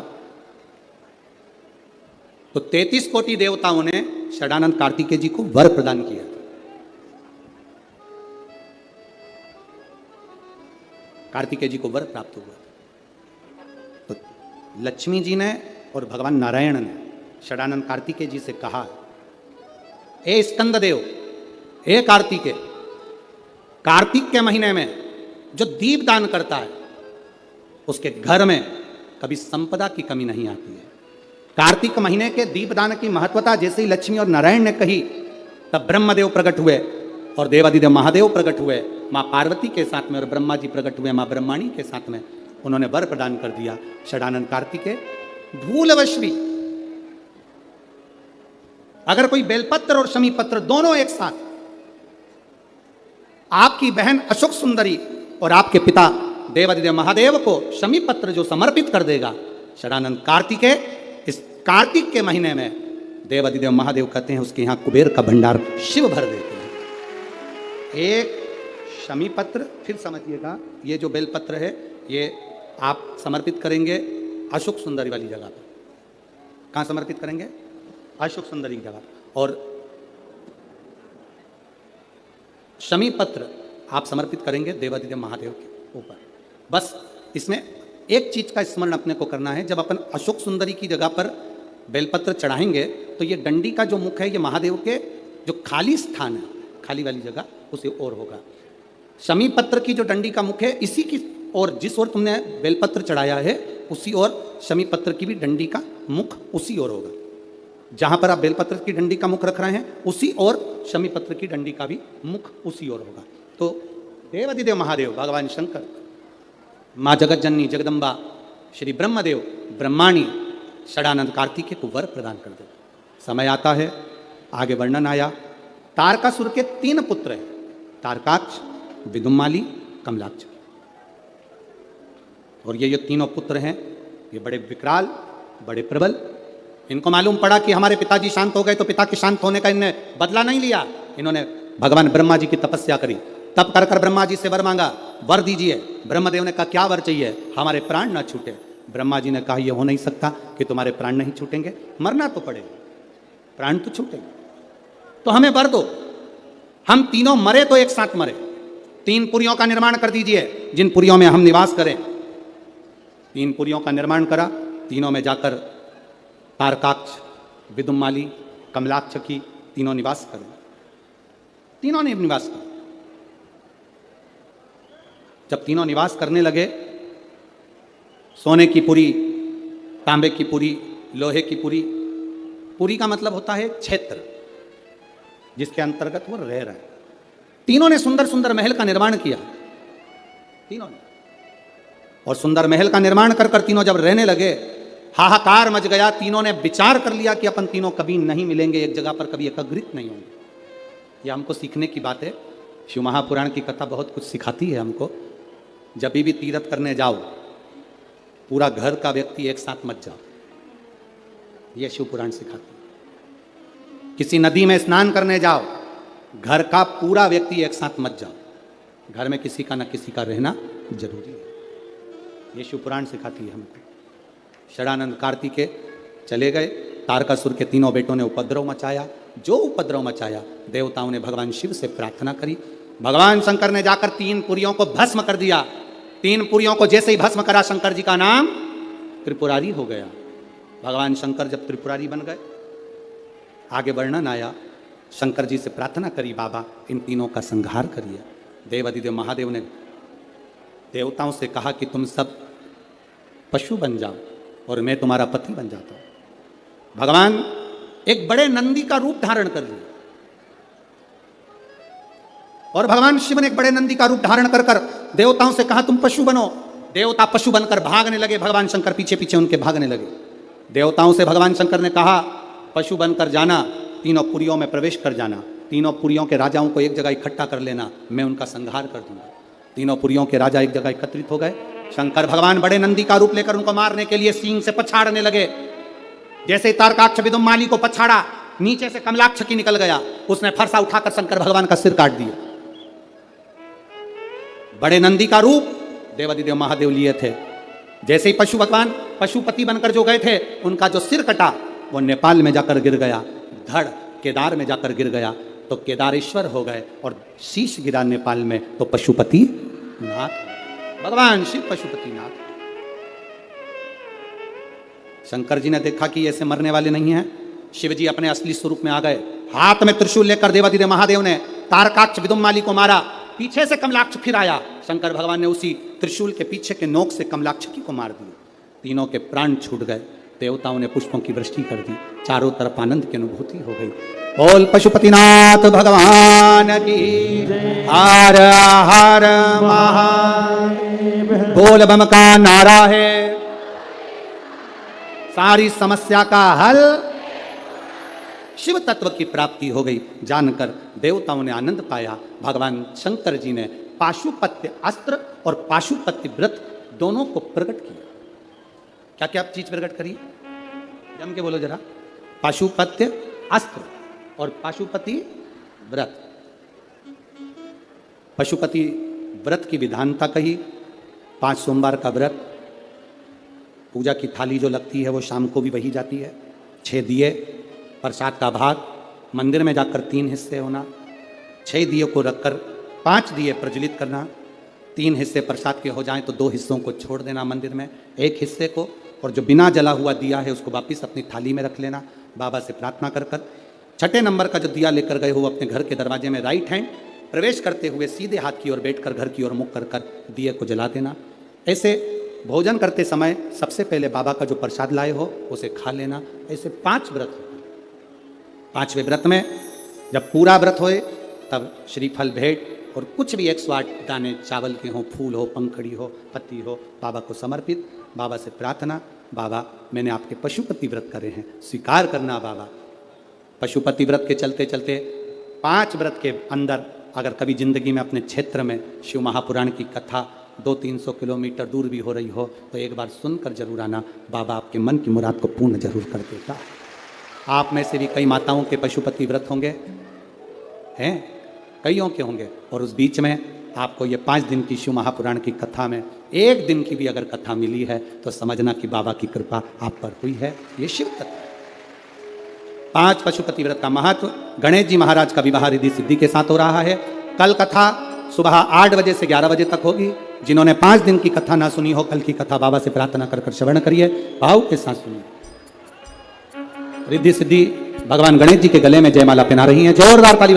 तो 33 कोटि देवताओं ने षडानंद कार्तिकेय जी को वर प्रदान किया था। कार्तिकेय जी को वर प्राप्त हुआ। तो लक्ष्मी जी ने और भगवान नारायण ने षडानंद कार्तिकेय जी से कहा, ए स्कंद देव, हे कार्तिकेय, कार्तिक के महीने में जो दीप दान करता है उसके घर में कभी संपदा की कमी नहीं आती है। कार्तिक महीने के दीपदान की महत्वता जैसे ही लक्ष्मी और नारायण ने कही, तब ब्रह्मदेव प्रकट हुए और देवादिदेव महादेव प्रकट हुए माँ पार्वती के साथ में, और ब्रह्मा जी प्रकट हुए माँ ब्रह्माणी के साथ में। उन्होंने वर प्रदान कर दिया। षडानंद कार्तिकेय भूलवश भी अगर कोई बेलपत्र और शमी पत्र दोनों एक साथ आपकी बहन अशोक सुंदरी और आपके पिता देवादिदेव महादेव को शमी पत्र जो समर्पित कर देगा, षडानंद कार्तिकेय इस कार्तिक के महीने में देवादिदेव महादेव कहते हैं उसके यहाँ कुबेर का भंडार शिव भर देते हैं। एक शमी पत्र, फिर समझिएगा, ये जो बेलपत्र है ये आप समर्पित करेंगे अशोक सुंदरी वाली जगह पर। कहाँ समर्पित करेंगे? अशोक सुंदरी की जगह। और शमी पत्र आप समर्पित करेंगे देवादिदेव महादेव के ऊपर। बस इसमें एक चीज का स्मरण अपने को करना है, जब अपन अशोक सुंदरी की जगह पर बेलपत्र चढ़ाएंगे तो ये डंडी का जो मुख है ये महादेव के जो खाली स्थान है, खाली वाली जगह उसी ओर होगा। शमी पत्र की जो डंडी का मुख है इसी की ओर, जिस ओर तुमने बेलपत्र चढ़ाया है उसी ओर शमी पत्र की भी डंडी का मुख उसी ओर होगा। जहां पर आप बेलपत्र की डंडी का मुख रख रहे हैं उसी ओर शमी पत्र की डंडी का भी मुख उसी ओर होगा। तो देवादिदेव महादेव भगवान शंकर, माँ जगत जननी जगदम्बा, श्री ब्रह्मदेव ब्रह्माणी षडानंद कार्तिकेय को वर प्रदान कर दे। समय आता है, आगे वर्णन आया, तारकासुर के 3 पुत्र हैं, तारकाक्ष, विदुम्माली, कमलाक्ष। और ये तीनों पुत्र हैं, ये बड़े विकराल, बड़े प्रबल। इनको मालूम पड़ा कि हमारे पिताजी शांत हो गए तो पिता के शांत होने का इन्हें बदला नहीं लिया। इन्होंने भगवान ब्रह्मा जी की तपस्या करी, तप कर कर ब्रह्मा जी से वर मांगा, वर दीजिए। ब्रह्मदेव ने कहा क्या वर चाहिए? हमारे प्राण ना छूटे। ब्रह्मा जी ने कहा यह हो नहीं सकता कि तुम्हारे प्राण नहीं छूटेंगे, मरना तो पड़ेगा, प्राण तो छूटेंगे, तो हमें वर दो। हम तीनों मरे तो एक साथ मरे। 3 पुरियों का निर्माण कर दीजिए जिन पुरियों में हम निवास करें। 3 पुरियों का निर्माण करा, तीनों में जाकर तारकाक्ष, विदुम्माली, कमलाक्ष की तीनों निवास करें। तीनों ने निवास किया। जब तीनों निवास करने लगे, सोने की पुरी, तांबे की पुरी, लोहे की पुरी। पुरी का मतलब होता है क्षेत्र जिसके अंतर्गत वो रह रहा है। तीनों ने सुंदर सुंदर महल का निर्माण किया, तीनों ने। और सुंदर महल का निर्माण कर कर तीनों जब रहने लगे हाहाकार मच गया। तीनों ने विचार कर लिया कि अपन तीनों कभी नहीं मिलेंगे एक जगह पर, कभी एकत्रित नहीं होंगे। यह हमको सीखने की बात है। शिव महापुराण की कथा बहुत कुछ सिखाती है हमको। जब भी तीर्थ करने जाओ, पूरा घर का व्यक्ति एक साथ मत जाओ, यह शिव पुराण सिखाती है। किसी नदी में स्नान करने जाओ, घर का पूरा व्यक्ति एक साथ मत जाओ, घर में किसी का न किसी का रहना जरूरी है। ये शिव पुराण सिखाती है हमको। षडानंद कार्तिकेय चले गए, तारकासुर के तीनों बेटों ने उपद्रव मचाया। जो उपद्रव मचाया, देवताओं ने भगवान शिव से प्रार्थना करी। भगवान शंकर ने जाकर 3 पुरियों को भस्म कर दिया। 3 पुरियों को जैसे ही भस्म करा, शंकर जी का नाम त्रिपुरारी हो गया। भगवान शंकर जब त्रिपुरारी बन गए, आगे वर्णन आया, शंकर जी से प्रार्थना करी, बाबा इन तीनों का संहार करिए। देवादिदेव महादेव ने देवताओं से कहा कि तुम सब पशु बन जाओ और मैं तुम्हारा पति बन जाता हूं। भगवान एक बड़े नंदी का रूप धारण कर लिए और भगवान शिव ने एक बड़े नंदी का रूप धारण कर कर देवताओं से कहा तुम पशु बनो। देवता पशु बनकर भागने लगे, भगवान शंकर पीछे पीछे उनके भागने लगे। देवताओं से भगवान शंकर ने कहा पशु बनकर जाना, तीनों पुरियों में प्रवेश कर जाना, तीनों पुरियों के राजाओं को एक जगह इकट्ठा कर लेना, मैं उनका संहार कर दूंगा। तीनों पुरियों के राजा एक जगह एकत्रित हो गए। शंकर भगवान बड़े नंदी का रूप लेकर उनको मारने के लिए सींग से पछाड़ने लगे। जैसे ही तारकाक्ष विदुम्माली को पछाड़ा, नीचे से कमलाक्ष की निकल गया, उसने फरसा उठाकर शंकर भगवान का सिर काट दिया। बड़े नंदी का रूप देवादिदेव महादेव लिए थे। जैसे ही पशु भगवान पशुपति बनकर जो गए थे, उनका जो सिर कटा वो नेपाल में जाकर गिर गया, धड़ केदार में जाकर गिर गया, तो केदारेश्वर हो गए। और शीश गिरा नेपाल में तो पशुपति नाथ, भगवान शिव पशुपति नाथ। शंकर जी ने देखा कि ऐसे मरने वाले नहीं हैं। शिव जी अपने असली स्वरूप में आ गए। हाथ में त्रिशूल लेकर देवादिदेव महादेव ने तारकाक्ष विदुम्माली को मारा। पीछे से कमलाक्ष फिर आया, शंकर भगवान ने उसी त्रिशूल के पीछे के नोक से कमलाक्षकी को मार दिया। तीनों के प्राण छूट गए। देवताओं ने पुष्पों की वृष्टि कर दी। चारों तरफ आनंद की अनुभूति हो गई। बोल पशुपतिनाथ भगवान की हर हर महादेव। बोल बम का नारा है, सारी समस्या का हल, शिव तत्व की प्राप्ति हो गई। जानकर देवताओं ने आनंद पाया। भगवान शंकर जी ने पाशुपत्य अस्त्र और पाशुपत्य व्रत दोनों को प्रकट किया। क्या क्या चीज प्रकट करी, जम के बोलो जरा। पाशुपत्य अस्त्र और पाशुपति व्रत। पशुपति व्रत की विधानता कही। 5 सोमवार का व्रत, पूजा की थाली जो लगती है वो शाम को भी वही जाती है। 6 दिए, प्रसाद का भाग, मंदिर में जाकर 3 हिस्से होना, 6 दिए को रखकर 5 दिए प्रज्वलित करना। 3 हिस्से प्रसाद के हो जाएं तो 2 हिस्सों को छोड़ देना मंदिर में, 1 हिस्से को, और जो बिना जला हुआ दिया है उसको वापिस अपनी थाली में रख लेना। बाबा से प्रार्थना कर कर 6ठे नंबर का जो दिया लेकर गए हो अपने घर के दरवाजे में राइट हैंड प्रवेश करते हुए सीधे हाथ की ओर बैठकर घर की ओर मुख कर कर दिए को जला देना। ऐसे भोजन करते समय सबसे पहले बाबा का जो प्रसाद लाए हो उसे खा लेना। ऐसे 5 व्रत हो। 5वें व्रत में जब पूरा व्रत होए तब श्रीफल भेंट और कुछ भी 108 दाने चावल के हों, फूल हो, पंखड़ी हो, पत्ती हो, बाबा को समर्पित। बाबा से प्रार्थना, बाबा मैंने आपके पशुपति व्रत करे हैं, स्वीकार करना बाबा। पशुपति व्रत के चलते चलते 5 व्रत के अंदर अगर कभी जिंदगी में अपने क्षेत्र में शिव महापुराण की कथा 200-300 किलोमीटर दूर भी हो रही हो तो एक बार सुनकर जरूर आना। बाबा आपके मन की मुराद को पूर्ण जरूर कर देता है। आप में से भी कई माताओं के पशुपति व्रत होंगे, हैं, कईयों के होंगे, और उस बीच में आपको ये 5 दिन की शिव महापुराण की कथा में 1 दिन की भी अगर कथा मिली है तो समझना कि बाबा की कृपा आप पर हुई है। ये शिव तत्व। 5 पशुपति व्रत का महत्व। गणेश जी महाराज का विवाह रिद्धि सिद्धि के साथ हो रहा है। कल कथा सुबह 8 बजे से 11 बजे तक होगी। जिन्होंने 5 दिन की कथा ना सुनी हो, कल की कथा बाबा से प्रार्थना कर कर श्रवण करिए, भाव के साथ सुनिए। रिद्धि सिद्धि भगवान गणेश जी के गले में जयमाला पहना रही हैं। जोरदार ताली